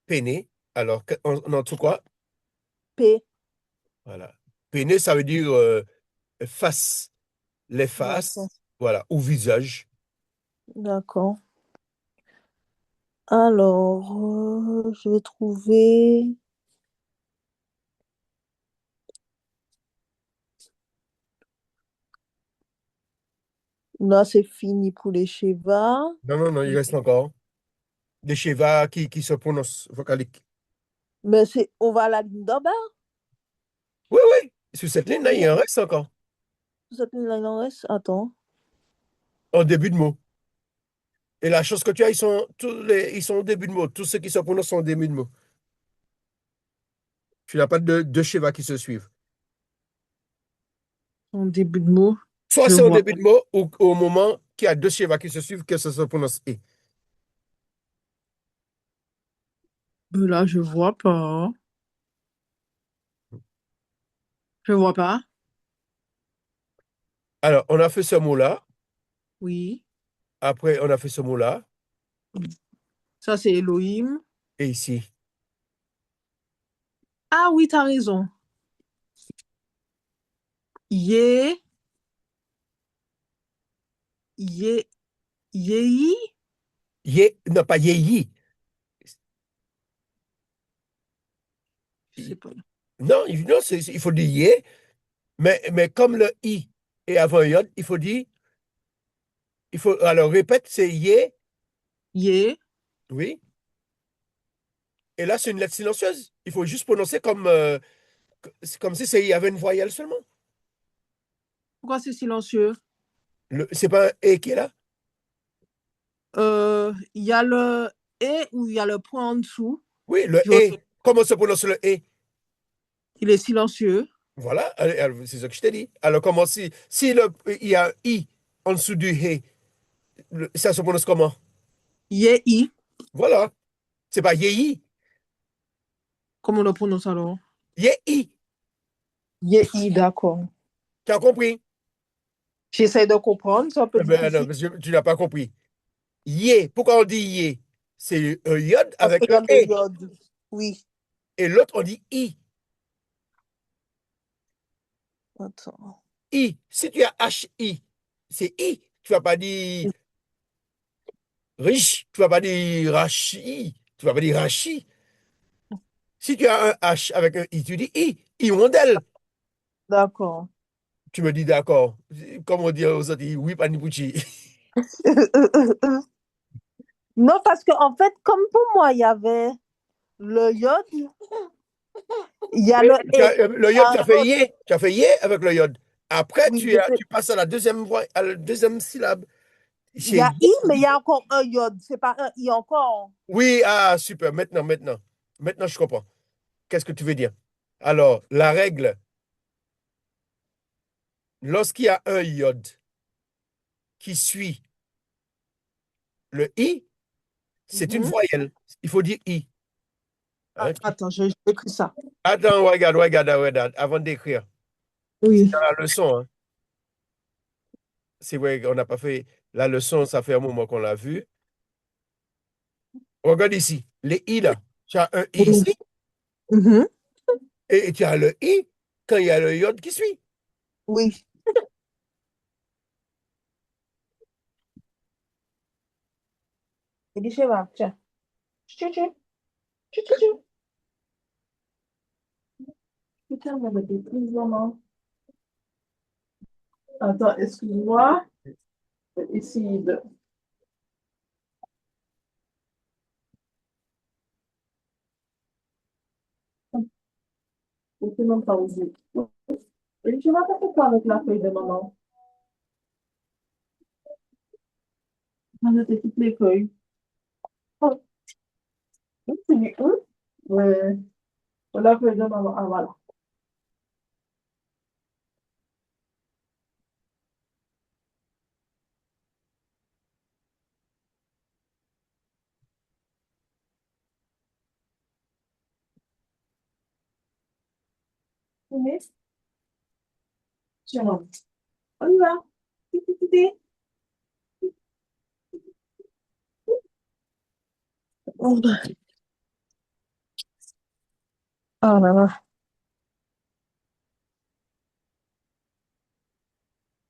Péné. Alors, on entoure quoi? P. Voilà. Péné, ça veut dire face. Les D'accord. faces. Voilà. Ou visage. D'accord. Alors, je vais trouver. Là, c'est fini pour les chevaux. Non, non, non, il reste encore. Des Sheva qui se prononcent vocalique. Mais c'est, on va à la ligne d'en bas. Oui, oui. Sur cette ligne-là, il en reste encore. Cette ligne-là, il en reste. Attends. En début de mot. Et la chose que tu as, ils sont au début de mot. Tous ceux qui se prononcent sont au début de mot. Tu n'as pas de Sheva qui se suivent. En début de mot, Soit je c'est au vois. début de mot ou au moment qu'il y a deux Sheva qui se suivent, que ça se prononce et. Là, je vois pas. Je vois pas. Alors, on a fait ce mot-là. Oui. Après, on a fait ce mot-là. Ça, c'est Elohim. Et ici. Ah oui, t'as raison. Yé, yé, yéhi. Yé, non, pas yéyi. Je sais pas. Non, non, il faut dire yé. Mais comme le i est avant un yod, il faut dire. Alors, répète, c'est yé. Yé. Oui. Et là, c'est une lettre silencieuse. Il faut juste prononcer c'est comme si il y avait une voyelle seulement. Pourquoi c'est silencieux? C'est pas un et qui est là? Il y a le et ou il y a le point en dessous. Oui, le Je vois- et. Comment se prononce le et? Il est silencieux. Voilà, c'est ce que je t'ai dit. Alors, il y a un i en dessous du et, ça se prononce comment? Yéhi. Voilà. C'est pas yéi. Comment on le prononce alors? Yéi. Yéhi, d'accord. Tu as compris? J'essaie de comprendre, c'est un peu Eh ben, non, difficile. parce que tu n'as pas compris. Yé. Pourquoi on dit yé? C'est un yod Parce avec qu'il y un a le et. iode. Oui. Et l'autre, on dit i. Attends. I. Si tu as H-I, c'est I. Tu vas pas dire riche, tu vas pas dire rachi, tu vas pas dire rachi. Si tu as un H avec un I, tu dis I. Hirondelle. D'accord. Tu me dis d'accord. Comme on dit aux autres, oui, panipuchi. Non, parce que en fait, comme pour moi, il y avait le iode, il y a Oui, le et. le Il y yod, a tu as un fait autre. yé. Tu as fait yé avec le yod. Après, Oui, tu passes à la deuxième voix, à la deuxième syllabe. Il y a I, mais il y a encore un iode. C'est pas un I encore. Oui, ah, super. Maintenant, je comprends. Qu'est-ce que tu veux dire? Alors, la règle, lorsqu'il y a un iode qui suit le I, c'est une Mhm. voyelle. Il faut dire I. Ah, Hein. attends, j'écris ça. Attends, regarde, avant d'écrire. C'est Oui. dans la leçon, hein. C'est vrai qu'on n'a pas fait la leçon, ça fait un moment qu'on l'a vu. Regarde ici, les I là. Tu as un I Oui. ici Mhm. et tu as le I quand il y a le iode qui suit. Oui. Il dit, Sheva, tiens. Tchou, tchou, tchou, tchou, tchou. Putain, on avait des prises, maman. Attends, excuse-moi. Je vais essayer de. Je ne sais même pas où j'ai. Et tu vas faire quoi avec la feuille de maman? On va noter toutes les feuilles. Oh, c'est du 1. Ouais. La feuille de maman. Ah, voilà. Oui. Tiens, on y va. Ti, ti, ti, ti. Oh, ah là là.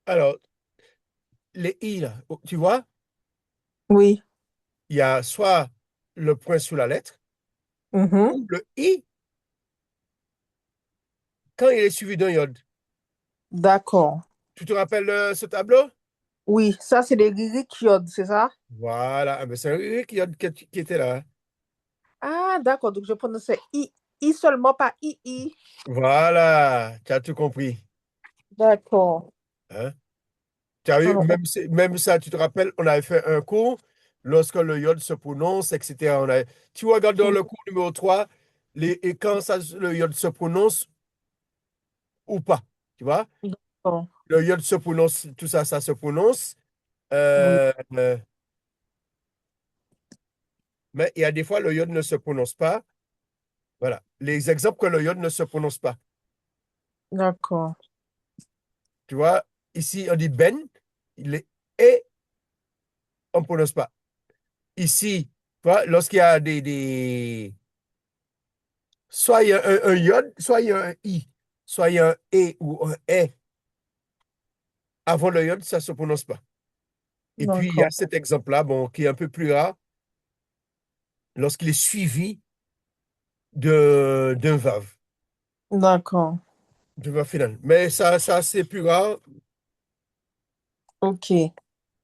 Alors, les I là, oh, tu vois, Oui. il y a soit le point sous la lettre Mhm. ou le I quand il est suivi d'un iode. D'accord. Tu te rappelles ce tableau? Oui, ça, c'est les lyriques c'est ça? Voilà, ah, ben, c'est un Rick iode qui était là. Ah, d'accord. Donc, je prononçais I. I seulement, pas I, I. Voilà, tu as tout compris. D'accord. Hein? Tu as vu, Alors, même ça, tu te rappelles, on avait fait un cours lorsque le iode se prononce, etc. Tu regardes dans le cours numéro 3 et quand ça, le iode se prononce ou pas. Tu vois? d'accord. Le iode se prononce, tout ça, ça se prononce. Oui, Euh, mais il y a des fois, le iode ne se prononce pas. Voilà. Les exemples que le iode ne se prononce pas. d'accord. Tu vois, ici, on dit ben, il est et, on ne prononce pas. Ici, tu vois, lorsqu'il y a soit il y a un iode, soit il y a un i, soit il y a un e ou un e. Avant le iode, ça ne se prononce pas. Et puis, il y a D'accord. cet exemple-là, bon, qui est un peu plus rare, lorsqu'il est suivi d'un vave, D'accord. d'un vave final. Mais ça c'est plus rare. OK.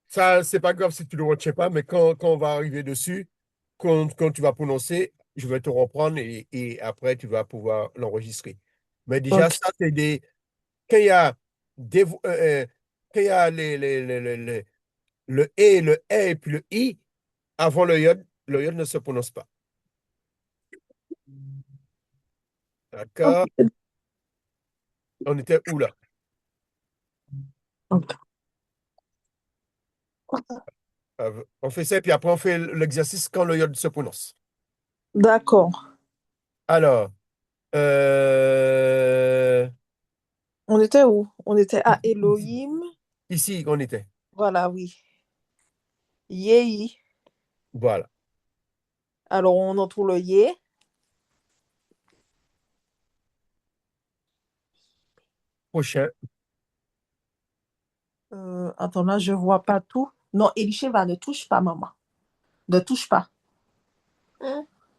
Ça, c'est pas grave si tu ne le retiens pas, mais quand on va arriver dessus, quand tu vas prononcer, je vais te reprendre et après, tu vas pouvoir l'enregistrer. Mais déjà, OK. ça, c'est des. Quand il y a, des, quand il y a le et puis le i, avant le iode ne se prononce pas. D'accord? OK. On était où là? OK. On fait ça, puis après, on fait l'exercice quand le iode se prononce. D'accord. Alors, euh, On était où? On était à Elohim. ici, on était. Voilà, oui. Yei. Voilà. Alors, on entoure le yé. Prochain. Attends, là, je vois pas tout. Non, Elisheva, ne touche pas, maman. Ne touche pas.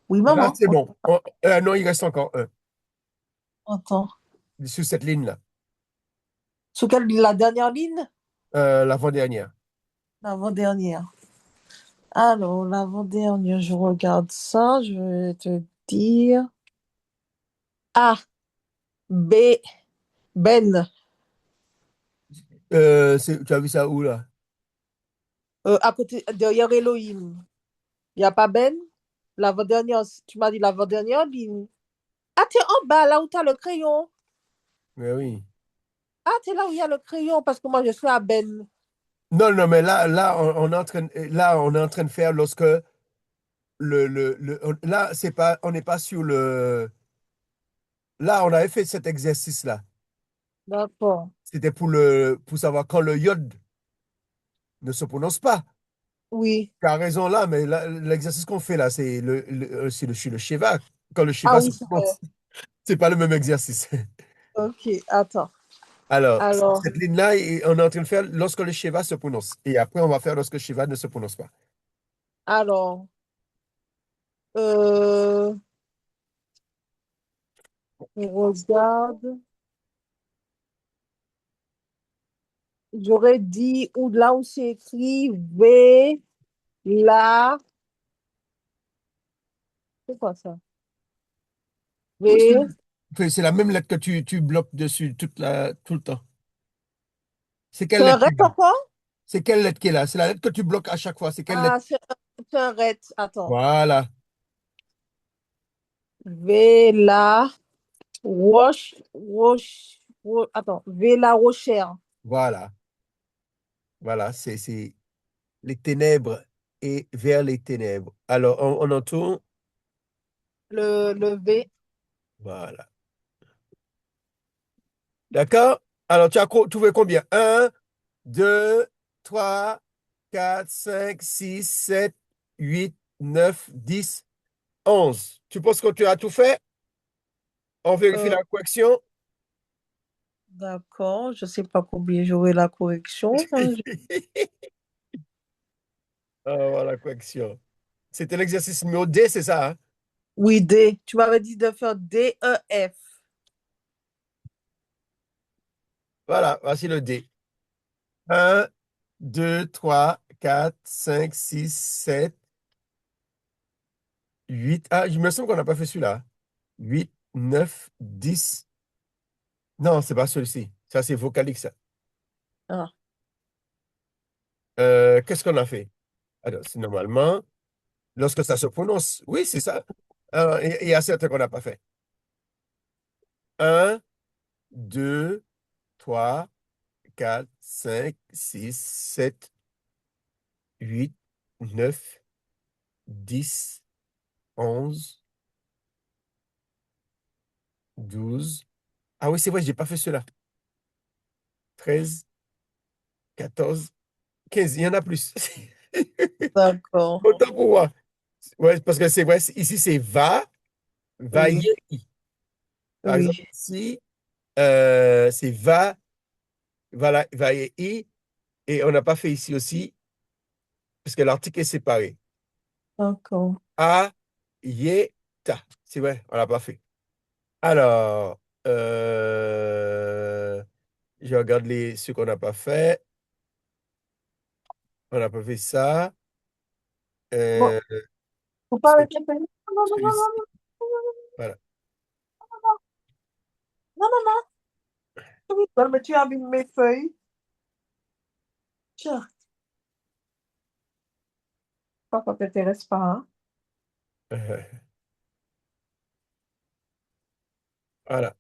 Oui, Là, maman. c'est bon. Non, il reste encore un. Attends. Sur cette ligne-là. Sous quelle, la dernière ligne? L'avant-dernière. L'avant-dernière. Alors, l'avant-dernière, je regarde ça. Je vais te dire. A, B, Ben. Tu as vu ça où, là? À côté, derrière Elohim. Il n'y a pas Ben? L'avant-dernière, tu m'as dit l'avant-dernière ligne. Ah, t'es en bas, là où t'as le crayon. Mais oui. Ah, t'es là où il y a le crayon, parce que moi, je suis à Ben. Non, non, mais on est en train, là, on est en train de faire lorsque là, c'est pas, on n'est pas sur le. Là, on avait fait cet exercice-là. D'accord. C'était pour savoir quand le iode ne se prononce pas. Oui. Tu as raison là, mais l'exercice qu'on fait là, c'est le Shiva. Quand le Ah Shiva se oui, c'est vrai. prononce, c'est pas le même exercice. Ok, attends. Alors, Alors, cette ligne-là, on est en train de faire lorsque le Shiva se prononce. Et après, on va faire lorsque le Shiva ne se prononce pas. alors, euh, on regarde. J'aurais dit, ou là où c'est écrit V, la, c'est quoi ça? Oui, V, c'est la même lettre que tu bloques dessus tout le temps. C'est c'est quelle un lettre qui est ret là? encore? C'est quelle lettre qui est là? C'est la lettre que tu bloques à chaque fois. C'est quelle lettre? Ah, c'est un ret. Attends. Voilà, V, la, attends, V, la rochère. voilà, voilà. C'est les ténèbres et vers les ténèbres. Alors, on entoure. Le V, Voilà. D'accord? Alors, tu as trouvé combien? Un, 2, 3, 4, 5, 6, 7, 8, 9, 10, 11. Tu penses que tu as tout fait? On vérifie euh, la correction. d'accord, je sais pas combien j'aurai la correction, hein. Voilà, correction. C'était l'exercice numéro D, c'est ça, hein? Oui, D. Tu m'avais dit de faire D, E, F. Voilà, voici le D. Un, 2, 3, 4, 5, 6, 7, 8. Ah, il me semble qu'on n'a pas fait celui-là. 8, 9, 10. Non, c'est pas celui-ci. Ça, c'est vocalique, ça. Ah, Qu'est-ce qu'on a fait? Alors, c'est normalement, lorsque ça se prononce, oui, c'est ça. Alors, il y a certains qu'on n'a pas fait. Un, 2, 3, 4, 5, 6, 7, 8, 9, 10, 11, 12. Ah oui, c'est vrai, j'ai pas fait cela. 13, 14, 15. Il y en a plus. d'accord. Autant pour moi. Ouais, parce que c'est vrai, ici c'est va, y, Oui, i. Par exemple, oui, ici, c'est va, y, i. Et on n'a pas fait ici aussi, parce que l'article est séparé. d'accord. A, yé, ta. C'est vrai, on l'a pas fait. Alors, je regarde ceux qu'on n'a pas fait. On n'a pas fait ça. Bon, Euh, faut pas ce- arrêter de faire. Non, non, non, non, celui-ci. non, Voilà. non, non, non, non, non, mais tu abîmes mes feuilles. Tiens, ça t'intéresse pas, hein? Euh, voilà.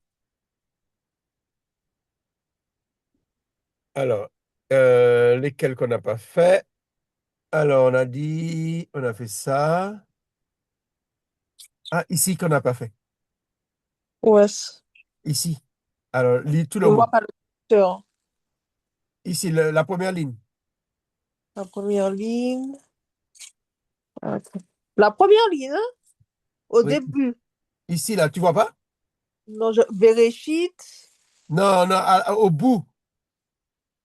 Alors, lesquels qu'on n'a pas fait? Alors, on a dit, on a fait ça. Ah, ici qu'on n'a pas fait. Ouais, Ici. Alors, lis tout le je vois mot. pas le secteur. Ici, la première ligne. La première ligne. Attends. La première ligne, hein, au Oui. début. Ici, là, tu vois pas? Non, Bereshit, Non, non, au bout,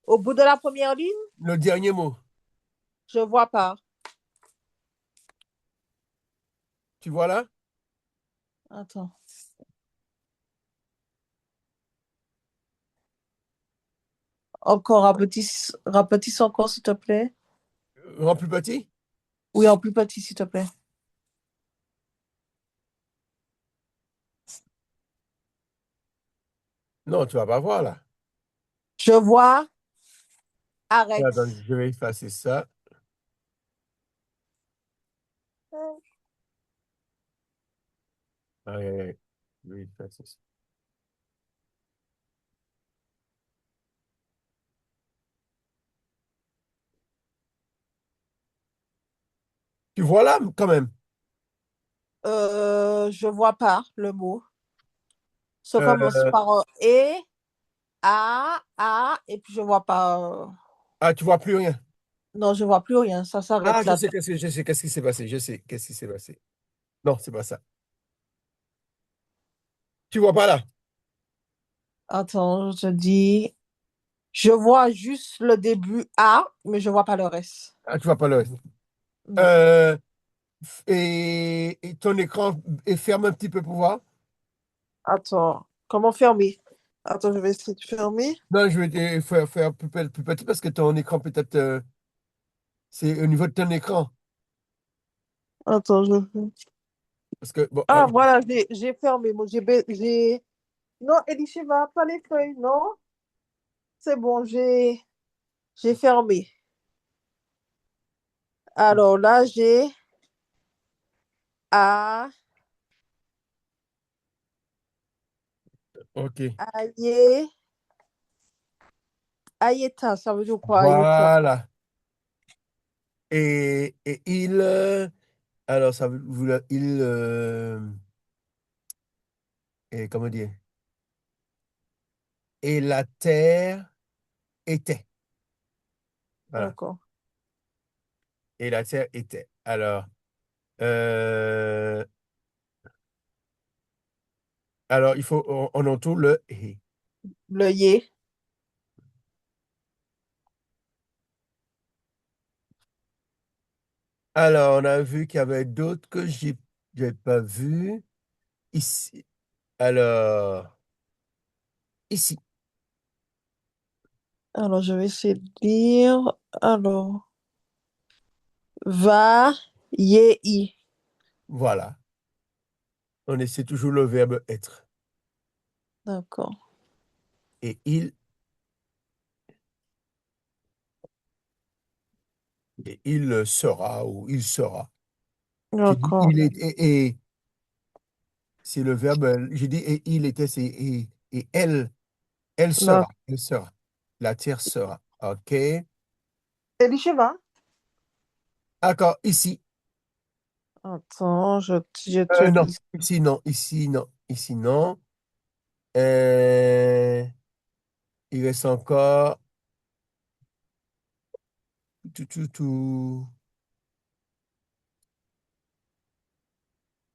au bout de la première ligne, le dernier mot. je vois pas. Tu vois là? Attends. Encore, rapetisse encore, s'il te plaît. Rends plus petit? Oui, en plus petit, s'il te plaît. Non, tu vas pas voir là. Je vois, arrête. Attends, je vais effacer ça. Aïe, aïe, aïe. Oui, ça, tu vois là, quand même. Je vois pas le mot. Ça commence Euh, par un E, A, et puis je vois pas. ah, tu vois plus rien. Non, je vois plus rien. Ça Ah, s'arrête là. je sais qu'est-ce qui s'est passé. Je sais qu'est-ce qui s'est passé. Non, c'est pas ça. Tu vois pas là. Attends, je dis. Je vois juste le début A, mais je vois pas le reste. Ah, tu vois pas le reste. Non. Euh, et ton écran est ferme un petit peu pour voir. Attends, comment fermer? Attends, je vais essayer de fermer. Non, je vais faire plus petit parce que ton écran peut-être c'est au niveau de ton écran. Attends, je... Parce que bon, Ah, voilà, j'ai fermé. Moi, Non, Elisheva, pas les feuilles, non? C'est bon, j'ai fermé. Alors là, j'ai A, ok. Aïe, Aïeta, ça veut dire quoi, Aïeta? Voilà. Et il alors ça il et comment dire? Et la terre était. Voilà. D'accord. Et la terre était. Euh, alors il faut on entoure le et. Le yé. Alors, on a vu qu'il y avait d'autres que j'ai pas vu. Ici. Alors, ici. Alors, je vais essayer de dire. Alors, va, yé, i. Voilà. On essaie toujours le verbe être. D'accord. Et il sera ou il sera. J'ai dit D'accord. il est et c'est le verbe. J'ai dit et il était, c'est et elle sera. D'accord. Elle sera. La terre sera. OK. Elisheva? D'accord. Ici. Attends, je te Non. dis. Ici, non. Ici, non. Ici, non. Euh, il reste encore. Tout.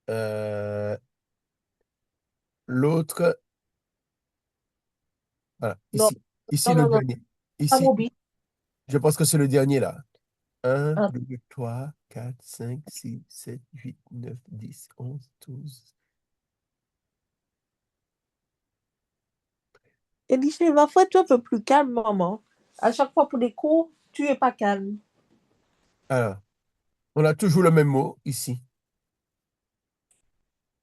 Euh, l'autre, voilà, Non, ici. Ici, non, le non, non. dernier. Ici, Amobi. je pense que c'est le dernier là. Un, Ah, 2, 3, 4, 5, 6, 7, 8, 9, 10, 11, 12. Elisheva, faut être un peu plus calme, maman. À chaque fois pour les cours, tu es pas calme. Alors, on a toujours le même mot ici.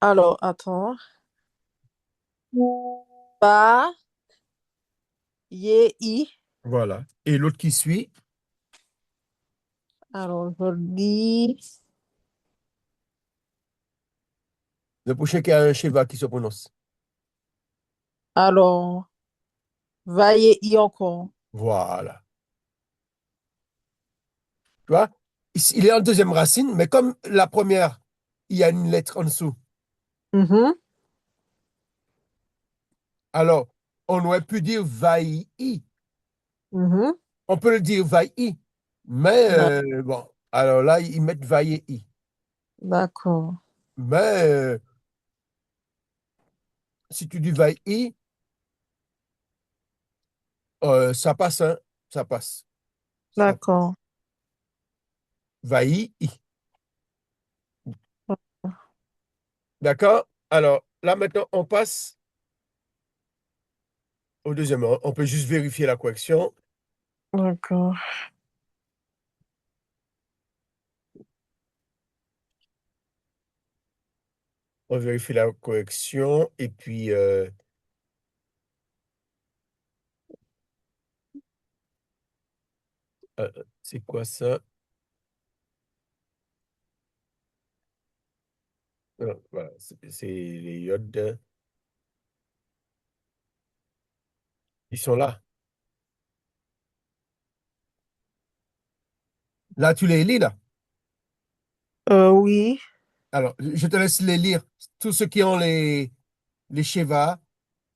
Alors, attends. Ba, yé, i. Voilà. Et l'autre qui suit, Alors, je dis. le prochain qui a un Sheva qui se prononce. Alors, va, yé, i encore. Voilà. Tu vois? Ici, il est en deuxième racine, mais comme la première, il y a une lettre en dessous. Mhm, Alors, on aurait pu dire vaï. mhm. On peut le dire vaï, mais D'ac- bon, alors là, ils mettent vaï. D'accord. Mais si tu dis vaï, ça passe, hein, ça passe. Ça, D'accord. vaï. D'accord? Alors là, maintenant, on passe au deuxième. On peut juste vérifier la correction. D'accord. On vérifie la correction. Et puis, c'est quoi ça? Voilà, c'est les iodes. Ils sont là. Là, tu les lis, là. Oui. Alors, je te laisse les lire. Tous ceux qui ont les Sheva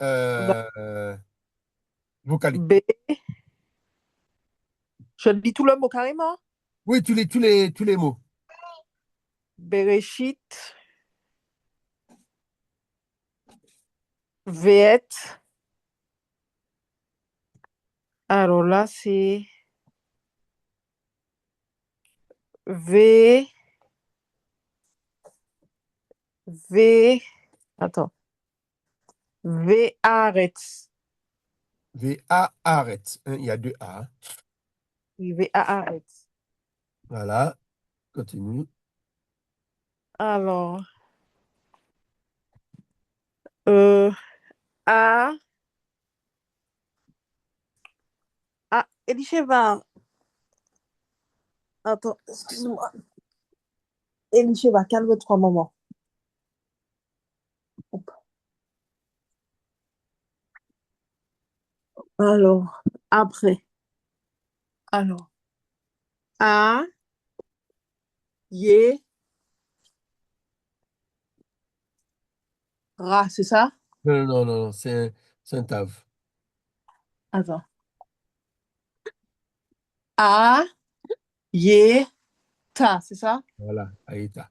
D'ac- vocaliques. B. Je lis tout le mot carrément. Oui, tous les mots. Bereshit, Veet. Alors là, c'est V, V, attends, V, arrête. V-A, arrête. Hein, il y a deux A. Oui, V, arrête. Voilà. Continue. Alors, euh, A, A, Elisheva. Attends, excuse-moi. Elisheva, calme-toi, maman. Hop. Alors, après. Alors, A, Ye, Ra, c'est ça? Non, non, non, non, c'est un tave. Attends. A, Ye, Ta, c'est ça? Voilà, Aïta.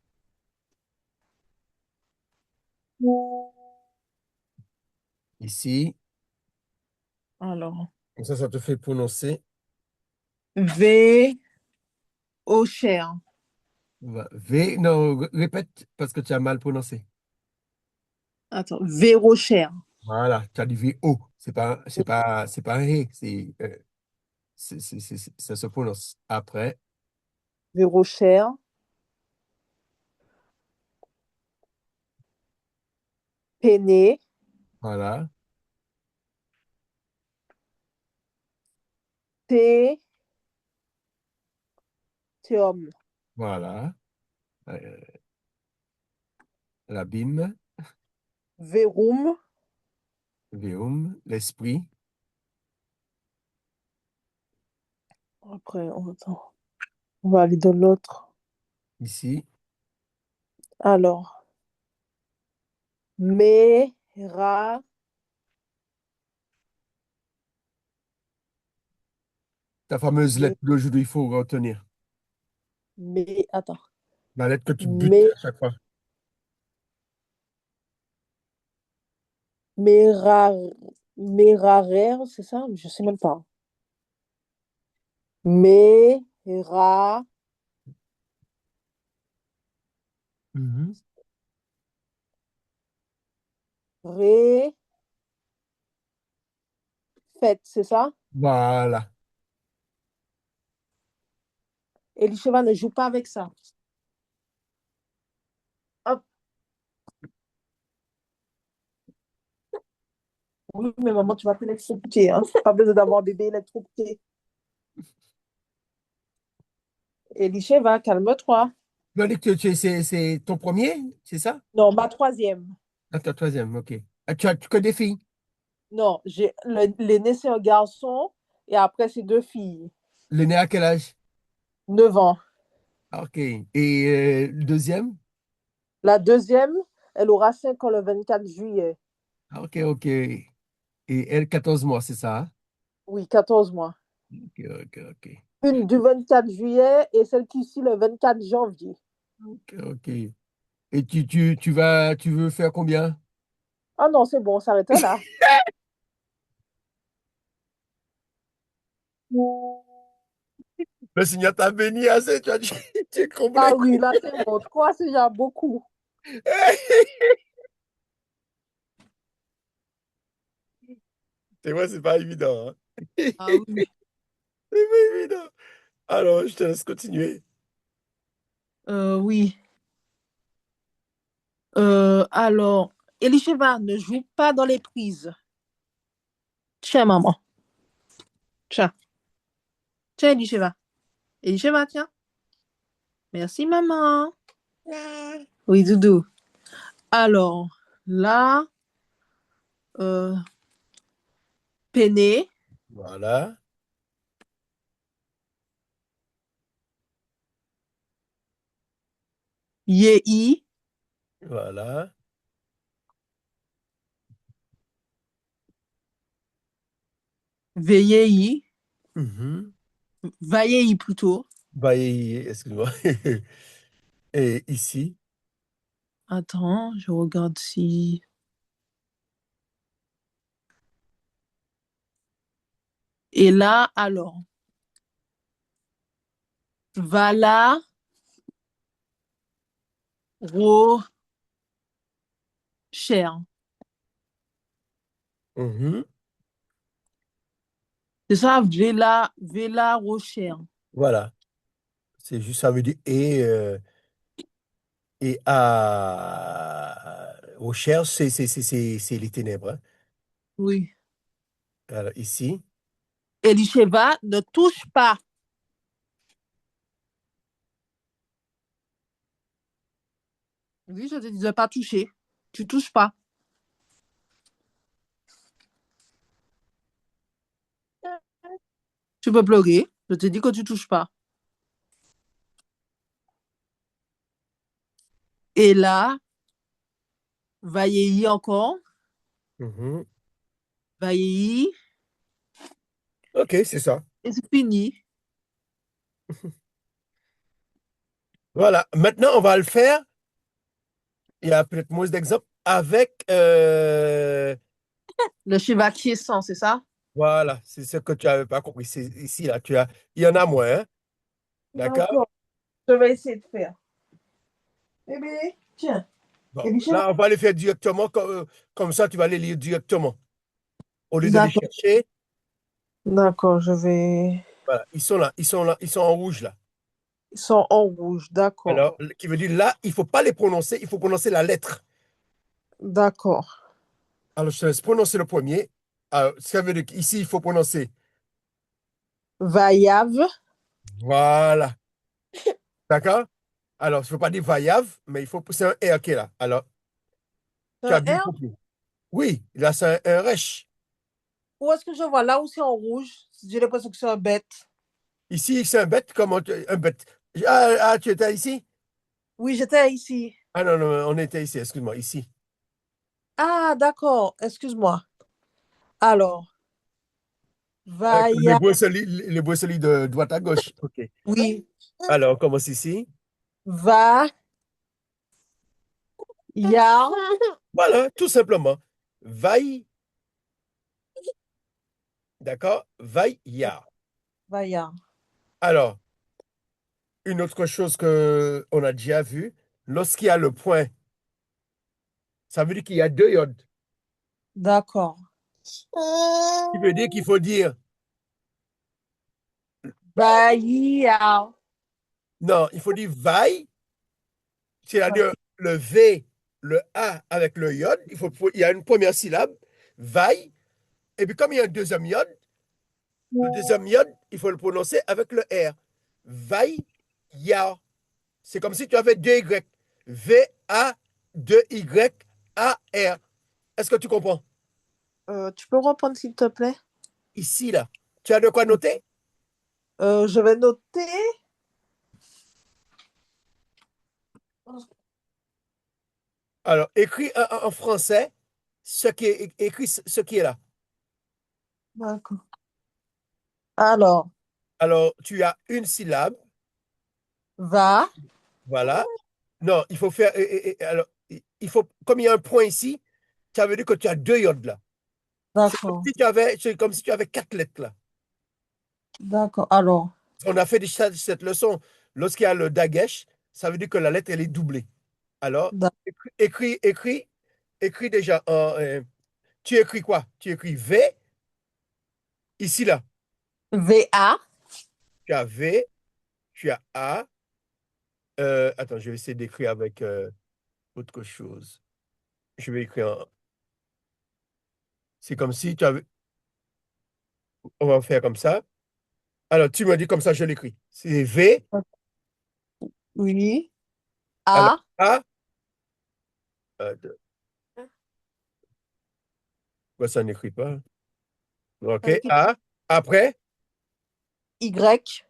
Ici, Alors, comme ça te fait prononcer. V, Ocher. V, non, répète parce que tu as mal prononcé. Attends, V, Rocher. Voilà, tu as dit V-O. C'est pas un He, ça se prononce. Après, V, Rocher. Péné, voilà, T, Théum. voilà. Euh, L'abîme, Vérum. Veum, l'esprit, Après, attends, on va aller dans l'autre. ici. Alors, Mé, Ra, Ta fameuse Mé, lettre d'aujourd'hui, il faut retenir. Attends. La lettre que tu butes Mé, à chaque fois. Méra, Mérarer, c'est ça? Je sais même pas. Mé, Ra, Mhm. Ré, Fête, c'est ça? Voilà. Elisheva ne joue pas avec ça. Hop. Oui, mais maman, tu vas t'électrocuter. Hein? Pas besoin d'avoir un bébé électrocuté. Elisheva, calme-toi. Tu as dit que c'est ton premier, c'est ça? Non, ma troisième. Ah, ta troisième, ok. Ah, tu as que des filles. Non, l'aîné, c'est un garçon et après, c'est deux filles. L'aîné à quel âge? 9 ans. Ah, ok. Et le deuxième? La deuxième, elle aura 5 ans le 24 juillet. Ah, ok, ok. Et elle, 14 mois, c'est ça? Hein? Oui, 14 mois. Ok, ok, ok. Une du 24 juillet et celle qui suit le 24 janvier. Ok, ok. Et tu veux faire combien? Ah non, c'est bon, on s'arrête là. Le Seigneur t'a béni assez, tu as dit, tu es Ah comblé. oui, là, c'est bon. Trois, c'est déjà beaucoup. C'est vrai, c'est pas évident. Hein. Ah oui. C'est pas évident. Alors, je te laisse continuer. Oui. Alors, Elisheva ne joue pas dans les prises. Tiens, maman. Tiens. Tiens, Elisheva. Elisheva, tiens. Merci, maman. Oui, Doudou. Alors, là, euh, peiner, Voilà, yéi, voilà. veillei, Mhm. vaillei plutôt. Bah, excuse-moi. Et ici, Attends, je regarde si. Et là, alors, vala, ro, cher. mhm. C'est ça, vela, vela, rocher. Voilà. C'est juste, ça veut dire et à recherche, c'est les ténèbres, hein. Oui. Alors, ici, Elisheva, ne touche pas. Oui, je te disais pas toucher. Tu touches pas. Tu peux pleurer. Je te dis que tu touches pas. Et là, vaillei encore. mhm. Vaillei. OK, c'est ça. Et c'est fini. Voilà. Maintenant, on va le faire. Il y a peut-être moins d'exemples avec, Le chevatier sans, c'est ça? voilà, c'est ce que tu n'avais pas compris. C'est ici, là, il y en a moins, hein. D'accord? D'accord. Je vais essayer de faire. Bébé, tiens. Bon, Elisheva. là, on va les faire directement, comme ça, tu vas les lire directement. Au lieu de les D'accord. chercher, D'accord, je vais. voilà, ils sont là, ils sont là, ils sont en rouge, là. Ils sont en rouge. D'accord. Alors, qui veut dire là, il ne faut pas les prononcer, il faut prononcer la lettre. D'accord. Alors, je te laisse prononcer le premier. Alors, ça veut dire qu'ici, il faut prononcer. Vaillave. Voilà. D'accord? Alors, il ne faut pas dire vaillave, mais il faut c'est un R qui est là. Alors, tu Un as bien R? compris. Oui, là, c'est un resh. Où est-ce que je vois? Là où c'est en rouge. J'ai l'impression que c'est un bête. Ici, c'est un bête. Comment un bête? Tu étais ici? Oui, j'étais ici. Ah non, non, on était ici, excuse-moi, ici. Ah, d'accord. Excuse-moi. Alors, Les Vaillave. brosseries de droite à gauche. OK. Oui. Alors, on commence ici. Va. Ya. Voilà, tout simplement. Vaille, d'accord? Vaille, ya. Vaillard. Alors, une autre chose que on a déjà vu, lorsqu'il y a le point, ça veut dire qu'il y a deux iodes. D'accord. Ce qui veut dire qu'il faut dire, Vaillard. non, il faut dire vaille, c'est-à-dire le V, le A avec le iode, il y a une première syllabe, vaille, et puis comme il y a un deuxième iode, le deuxième iode, il faut le prononcer avec le R. Vaille, ya. C'est comme si tu avais deux Y. V-A, 2-Y-A-R. Est-ce que tu comprends? Tu peux reprendre, s'il te plaît? Ici, là. Tu as de quoi noter? Je vais noter. Alors, écris en français écrit ce qui est là. D'accord. Alors, Alors, tu as une syllabe. va. Voilà. Non, il faut faire. Alors, il faut, comme il y a un point ici, ça veut dire que tu as deux iodes là. D'accord. C'est comme si tu avais quatre lettres là. D'accord. Alors, On a fait cette leçon. Lorsqu'il y a le dagesh, ça veut dire que la lettre, elle est doublée. Alors, da- écris déjà. Tu écris quoi? Tu écris V, ici là. VA. Tu as V, tu as A. Attends, je vais essayer d'écrire avec autre chose. Je vais écrire. C'est comme si tu avais. On va faire comme ça. Alors, tu me dis comme ça, je l'écris. C'est V. Oui. Alors, A. A, deux. Pourquoi ça n'écrit pas? OK. Avec A. Après. Y,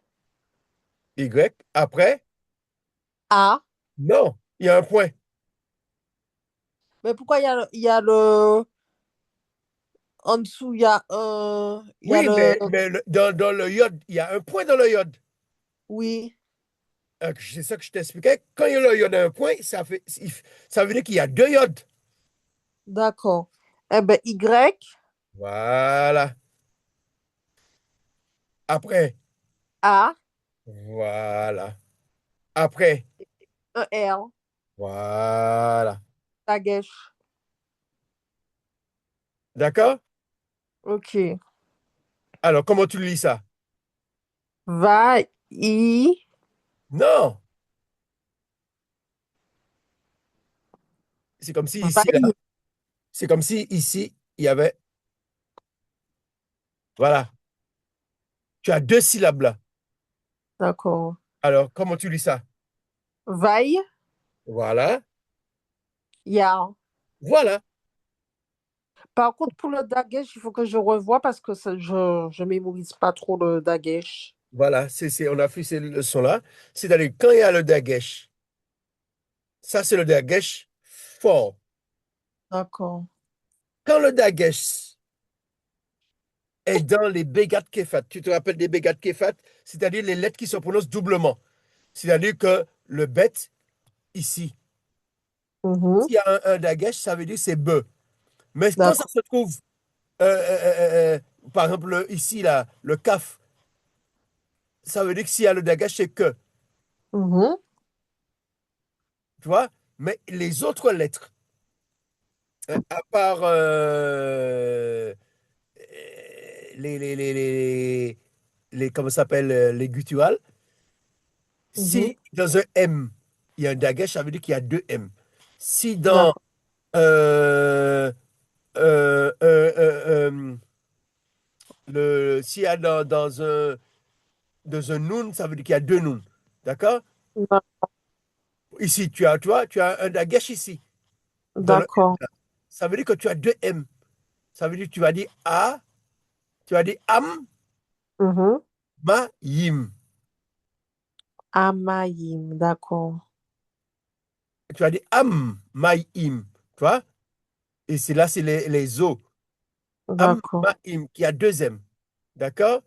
Y. Après. A. Non, il y a un point. Mais pourquoi en dessous, il y a Oui, le, mais dans le iode, il y a un point dans le iode. oui, C'est ça que je t'expliquais. Quand il y a le iode à un point, ça veut dire qu'il y a deux iodes. d'accord. Eh ben, Y, Voilà. Après. A, Voilà. Après. un L, Voilà. Dagesh. D'accord? OK. Alors, comment tu lis ça? Va, I, Non. C'est comme si va, ici, là, c'est comme si ici, il y avait. Voilà. Tu as deux syllabes là. d'accord. Alors, comment tu lis ça? Vaille, Voilà. ya. Voilà. Par contre, pour le Dagesh, il faut que je revoie parce que je mémorise pas trop le Dagesh. Voilà. On a fait ces leçons-là. C'est-à-dire, quand il y a le dagesh, ça, c'est le dagesh fort. D'accord. Quand le dagesh est dans les bégat kéfat, tu te rappelles des bégat kéfat? C'est-à-dire les lettres qui se prononcent doublement. C'est-à-dire que le bet, ici, Mhm. s'il y a un dagesh, ça veut dire c'est be. Mais quand ça D'accord. se trouve, euh, euh, euh, par exemple, ici, là, le kaf, ça veut dire que s'il y a le dagesh, c'est que. Mhm. Tu vois? Mais les autres lettres, à part comment ça s'appelle, les gutturales, Mhm. si dans un M, il y a un dagesh, ça veut dire qu'il y a deux M. Si dans D'accord. euh, s'il y a dans un noun, ça veut dire qu'il y a deux nouns. D'accord? Ici, tu as un dagesh ici, dans le M, D'accord. là. Ça veut dire que tu as deux M. Ça veut dire que tu vas dire A, tu vas dire Am, Mhm. Ma, Yim. Amayim, d'accord. Tu vas dire Am, Ma, Yim. Tu vois? Et c'est là, c'est les O. Am, D'accord. Ma, Im, qui a deux M. D'accord?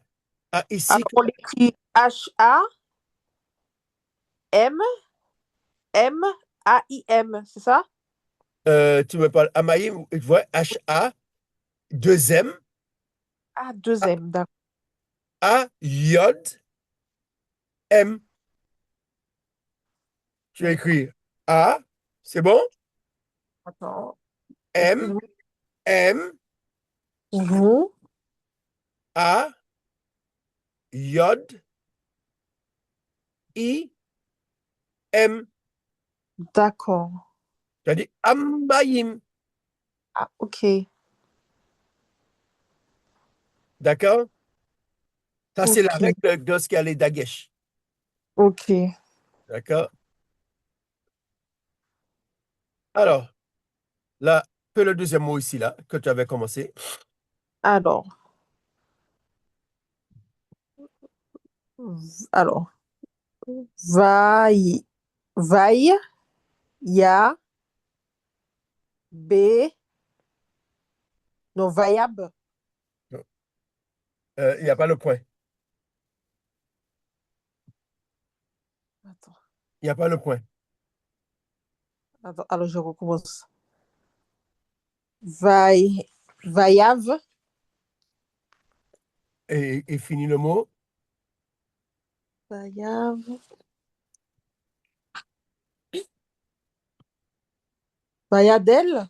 Ah, ici, Alors, on écrit H-A-M-M-A-I-M, c'est ça? tu me parles Amaïm, tu vois, H-A, deux M, Ah, deux M, d'accord. A, Yod, M. Tu as D'accord. écrit A, c'est bon? Attends, M, excuse-moi. M, Mhm. A, Yod, I, M. D'accord. Tu as dit Amaïm. Ah, ok. D'accord? Ça, c'est la Ok. règle de ce qu'il y a les Dagesh. Ok. D'accord? Alors, là, fais le deuxième mot ici, là, que tu avais commencé. Alors, alors, vaille, vaille, ya, B, non, vaillab. Il n'y a pas le point. Attends, Il n'y a pas le point. attends, alors je recommence. Vaille, vaillave, Et finis le mot. vaillave, vailladelle.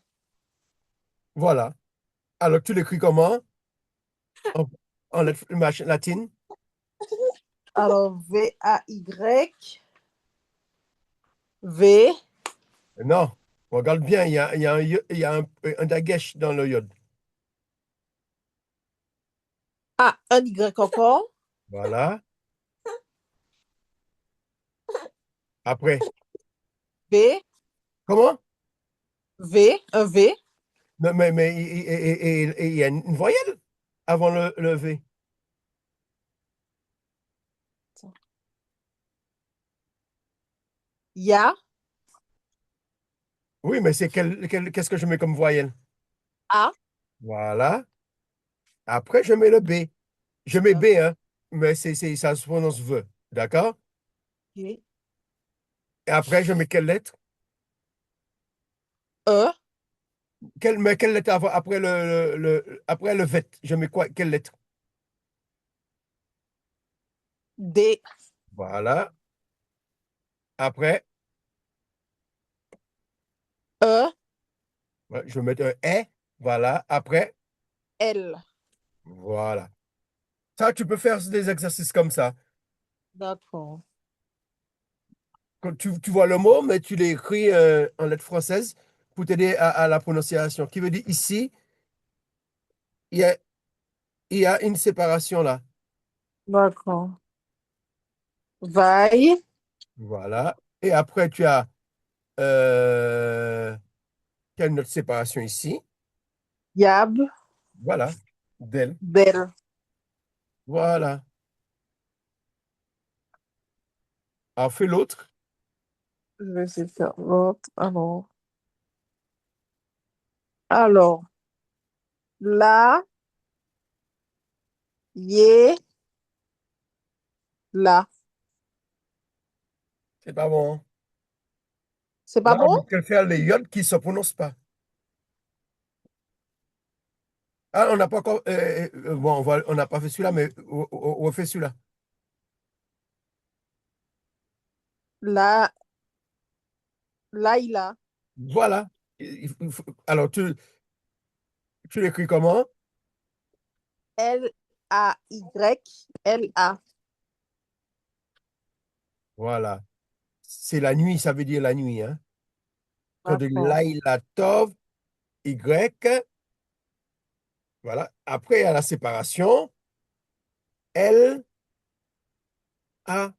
Voilà. Alors, tu l'écris comment? En, en lettres latines? Alors, V-A-Y, V, Non. Regarde bien, il y a un dagesh dans le yod. A, un Y encore, Voilà. Après. V, Comment? V, un V. Non, mais et il y a une voyelle avant le V. Ya, Oui, mais c'est qu'est-ce que je mets comme voyelle? A. Voilà. Après, je mets le B. Je mets B, D'accord. hein, mais ça se prononce V. D'accord? Ok. Et après, je mets quelle lettre? E, Mais quelle lettre après après le V? Je mets quoi? Quelle lettre? D, Voilà. Après, E, ouais, je vais mettre un E. Voilà. Après, L. voilà. Ça, tu peux faire des exercices comme ça. D'accord. Quand tu vois le mot, mais tu l'écris en lettres françaises pour t'aider à la prononciation. Qui veut dire ici, il y a, il y a une séparation là. D'accord. Vaille, Voilà. Et après, tu as une autre séparation ici. Yab, Voilà. Del. Bel. Voilà. Alors, fais l'autre. Je vais essayer de faire l'autre. Alors, là, yé, là. C'est pas bon. C'est pas Là, on bon? veut faire les yods qui ne se prononcent pas. Ah, on n'a pas encore. Bon, on n'a pas fait celui-là, mais on refait celui-là. Là, là, il a. Voilà. Alors, tu l'écris comment? L-A-Y, L-A. Voilà. C'est la nuit, ça veut dire la nuit. Hein. Quand de D'accord. Laila Tov, Y, voilà. Après, il y a la séparation. L, A,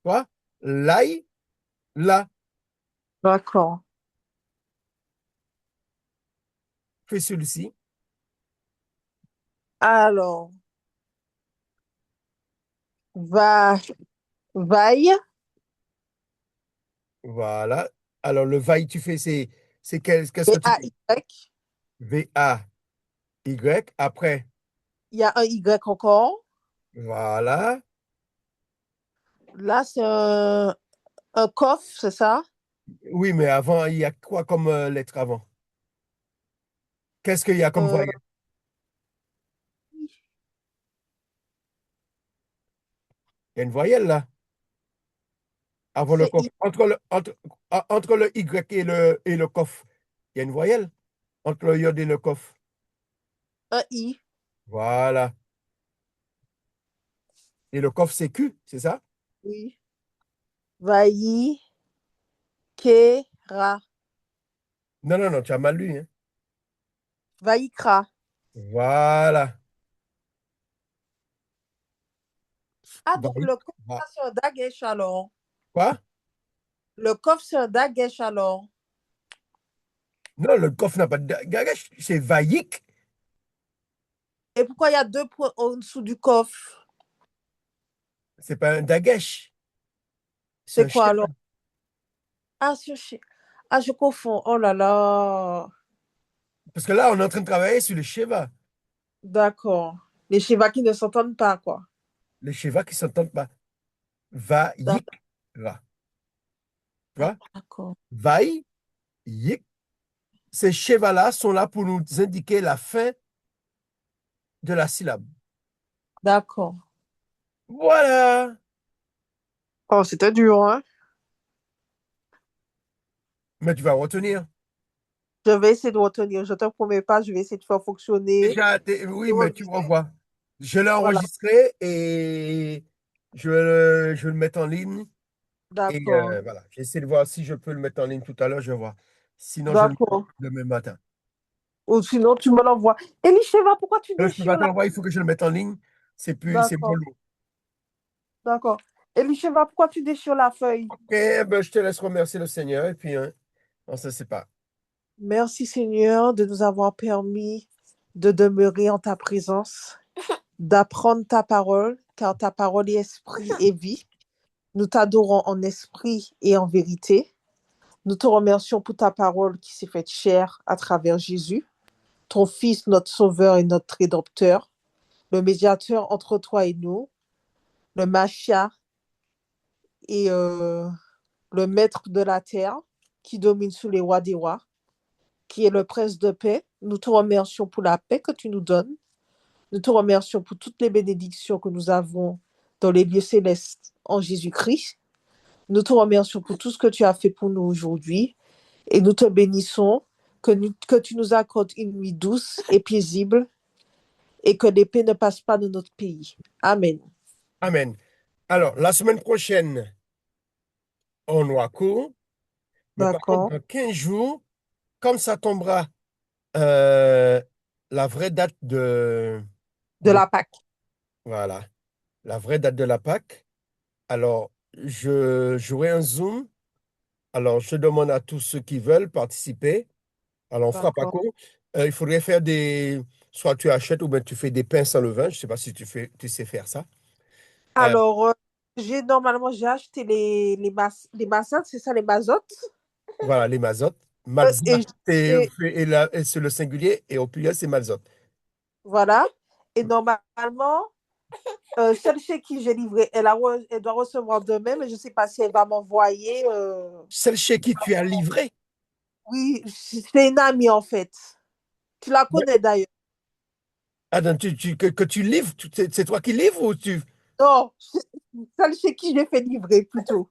quoi? Lai, la. D'accord. Fais celui-ci. Alors, va, vaille, Voilà. Alors, le vaille, tu fais, qu'est-ce que tu fais? V-A-Y. V-A-Y. Après, Il y a un Y encore. voilà. Là, c'est un coffre, c'est ça? Oui, mais avant, il y a quoi comme lettre avant? Qu'est-ce qu'il y a comme Euh, voyelle? Il y a une voyelle là, avant le c'est coffre. Entre le Y et le coffre, il y a une voyelle. Entre le yod et le coffre. un I. Voilà. Et le coffre, c'est Q, c'est ça? Oui. Vailly, Kéra. Non, non, non, tu as mal lu, hein. Vaïkra. Voilà. Ah, donc Vaï- le coffre, va- ça, c'est un dagesh alors. Quoi? Le coffre, c'est un dagesh alors. Non, le coffre n'a pas de gagache, c'est Vaïk. Et pourquoi il y a deux points en dessous du coffre? C'est pas un dagesh, c'est C'est un quoi chef. alors? Ah, ah, je confonds. Oh là là. Parce que là, on est en train de travailler sur le Sheva. D'accord. Les Shiva qui ne s'entendent pas, quoi. Les Sheva qui ne s'entendent pas. Vaïkra. Tu vois? D'accord. Vaï, Yik. Ces Sheva-là sont là pour nous indiquer la fin de la syllabe. D'accord. Voilà. Oh, c'était dur, hein? Mais tu vas retenir. Je vais essayer de retenir. Je te promets pas, je vais essayer de faire fonctionner. Déjà, Et oui, mais tu reviser. revois. Je l'ai Voilà. enregistré et je vais le mettre en ligne. Et D'accord. voilà, j'essaie de voir si je peux le mettre en ligne tout à l'heure, je vais voir. Sinon, je le mets D'accord. demain matin. Ou sinon, tu me l'envoies. Elisheva, pourquoi tu Là, je ne peux pas déchires te la... l'envoyer, il faut que je le mette en ligne. C'est moins D'accord. lourd. D'accord. Elisheva, pourquoi tu déchires la feuille? Ok, ben, je te laisse remercier le Seigneur et puis, hein, on se sépare. Merci Seigneur de nous avoir permis de demeurer en ta présence, d'apprendre ta parole, car ta parole est esprit et vie. Nous t'adorons en esprit et en vérité. Nous te remercions pour ta parole qui s'est faite chair à travers Jésus, ton Fils, notre Sauveur et notre Rédempteur, le médiateur entre toi et nous, le Machia et le Maître de la terre qui domine sous les rois des rois, qui est le Prince de paix. Nous te remercions pour la paix que tu nous donnes. Nous te remercions pour toutes les bénédictions que nous avons dans les lieux célestes en Jésus-Christ. Nous te remercions pour tout ce que tu as fait pour nous aujourd'hui et nous te bénissons que tu nous accordes une nuit douce et paisible et que l'épée ne passe pas de notre pays. Amen. Amen. Alors, la semaine prochaine, on aura cours, mais par contre, D'accord. dans 15 jours, comme ça tombera euh, la vraie date De de, la Pâque. voilà, la vraie date de la Pâque, alors j'aurai un Zoom. Alors, je demande à tous ceux qui veulent participer. Alors, on fera pas D'accord. court. Il faudrait faire soit tu achètes ou bien tu fais des pains sans levain. Je ne sais pas si tu sais faire ça. Euh, Alors, j'ai acheté les mazottes, c'est ça, les mazottes. voilà, les mazottes. Malza, Et, et c'est le singulier et au pluriel, c'est malzotte. voilà. Et normalement, celle chez qui j'ai livré, elle doit recevoir demain, mais je ne sais pas si elle va m'envoyer. Celle chez qui tu as livré. Oui, c'est une amie en fait. Tu la Ouais. connais d'ailleurs. Attends, que tu livres, c'est toi qui livres ou tu... Non, celle chez qui je l'ai fait livrer plutôt.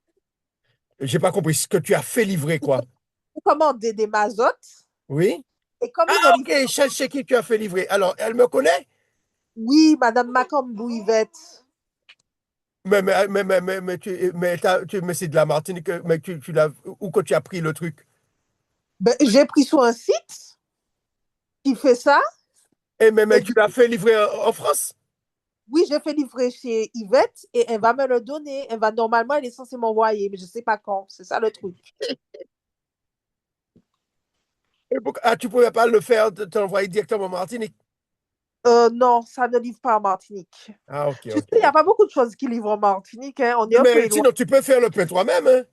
J'ai pas compris ce que tu as fait livrer, quoi. J'ai commandé des mazottes Oui? et comme Ah, ils ne livrent ok, celle chez qui tu as fait livrer. Alors, elle me connaît? oui, Madame Macambou Yvette. Mais c'est de la Martinique, mais tu l'as, où que tu as pris le truc? Ben, j'ai pris sur un site qui fait ça. Mais Et tu du l'as fait livrer en France? oui, j'ai fait livrer chez Yvette et elle va me le donner. Normalement, elle est censée m'envoyer, mais je ne sais pas quand. C'est ça le truc. Ah, tu pouvais pas le faire, te l'envoyer directement en Martinique. Non, ça ne livre pas en Martinique. Ah, ok, Tu sais, ok, il n'y a ok. pas beaucoup de choses qui livrent en Martinique, hein. On est un peu Mais éloigné. sinon, tu peux faire le pain toi-même, hein?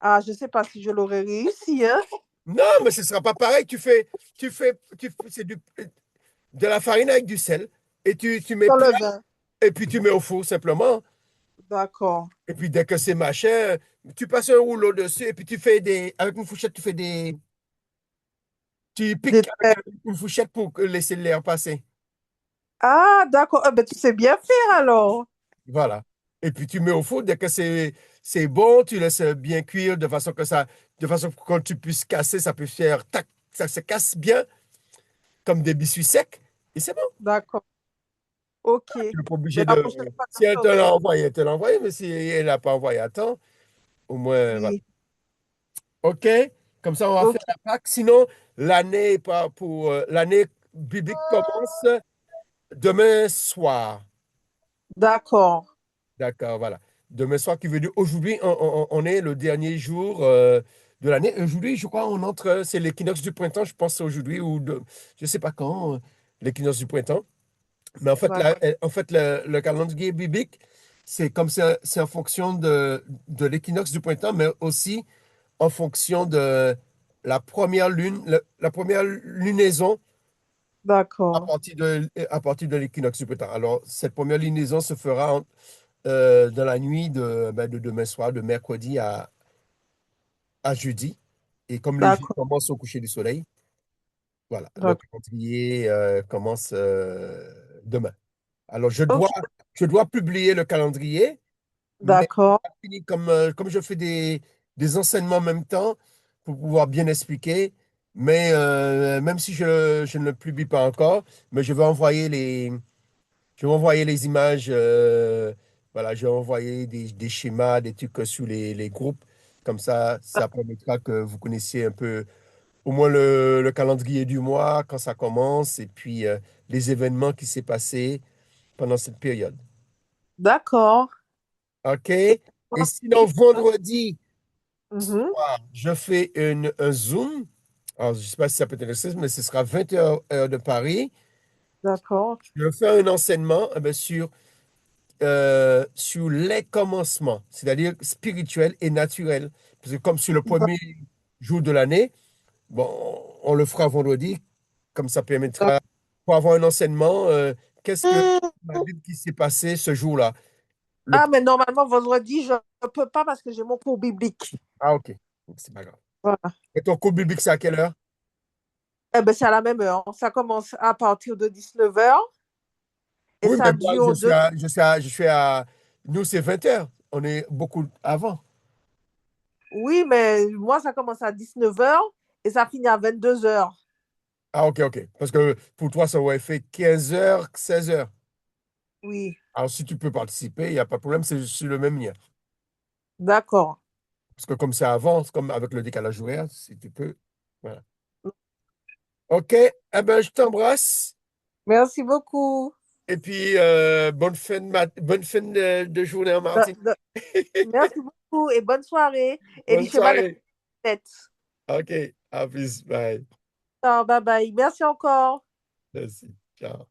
Ah, je ne sais pas si je l'aurais réussi, hein. Non, mais ce sera pas pareil. C'est de la farine avec du sel. Et tu mets Dans plat, le vin. et puis tu mets au four simplement. D'accord. Et puis dès que c'est machin, tu passes un rouleau dessus, et puis avec une fourchette, tu Des- piques avec une fourchette pour laisser l'air passer. Ah, d'accord. Ah, ben, tu sais bien faire alors. Voilà. Et puis tu mets au four, dès que c'est bon, tu laisses bien cuire de façon que quand tu puisses casser, ça peut faire tac, ça se casse bien, comme des biscuits secs, et c'est bon. D'accord. OK. Tu n'es pas Mais obligé la de. prochaine fois, ça Si elle te serait. l'a envoyé, elle te l'a envoyé, mais si elle n'a pas envoyé à temps, au moins, voilà. Oui. OK? Comme ça, on va faire OK. la Pâque. Sinon, l'année biblique commence demain soir. D'accord. D'accord, voilà. Demain soir, qui veut dire aujourd'hui, on est le dernier jour de l'année. Aujourd'hui, je crois, c'est l'équinoxe du printemps, je pense que c'est aujourd'hui je ne sais pas quand, l'équinoxe du printemps. Mais en fait, D'accord. le calendrier biblique, c'est en fonction de l'équinoxe du printemps, mais aussi en fonction de la première lune, la première lunaison D'accord. à partir de l'équinoxe du printemps. Alors, cette première lunaison se fera dans la nuit de demain soir, de mercredi à jeudi. Et comme les jours D'accord. commencent au coucher du soleil, voilà, le D'accord. calendrier commence demain. Alors, OK. je dois publier le calendrier, mais D'accord. comme je fais des enseignements en même temps pour pouvoir bien expliquer, mais même si je ne le publie pas encore, mais je vais envoyer les images, voilà, je vais envoyer des schémas, des trucs sur les groupes. Comme ça permettra que vous connaissiez un peu au moins le calendrier du mois, quand ça commence, et puis les événements qui s'est passé pendant cette période. D'accord. OK? Et Et sinon, oui. vendredi Mhm. soir, je fais un Zoom Alors, je ne sais pas si ça peut t'intéresser, mais ce sera 20 heures, heure de Paris. D'accord. Je vais faire un enseignement sur les commencements, c'est-à-dire spirituel et naturel. Parce que comme sur le premier jour de l'année, bon, on le fera vendredi, comme ça permettra pour avoir un enseignement. Qu'est-ce que la Bible qui s'est passé ce jour-là? Le... Ah, mais normalement, vendredi, je ne peux pas parce que j'ai mon cours biblique. Ah, ok. C'est pas grave. Voilà. Et ton cours biblique, c'est à quelle heure? Eh ben, c'est à la même heure. Ça commence à partir de 19h et Oui, mais ça moi, dure deux. nous, c'est 20 heures. On est beaucoup avant. Oui, mais moi, ça commence à 19h et ça finit à 22h. Ah, ok, ok. Parce que pour toi, ça aurait fait 15 heures, 16 heures. Oui, Alors, si tu peux participer, il n'y a pas de problème, c'est sur le même lien. d'accord. Parce que comme ça avance, comme avec le décalage horaire, si tu peux. Voilà. OK, eh ben, je t'embrasse. Merci beaucoup. Et puis, bonne fin de journée en De- Martinique. de- Merci beaucoup et bonne soirée. Et Bonne Bicheba soirée. tête. OK, à plus. Bye. Bye bye. Merci encore. Merci. Ciao.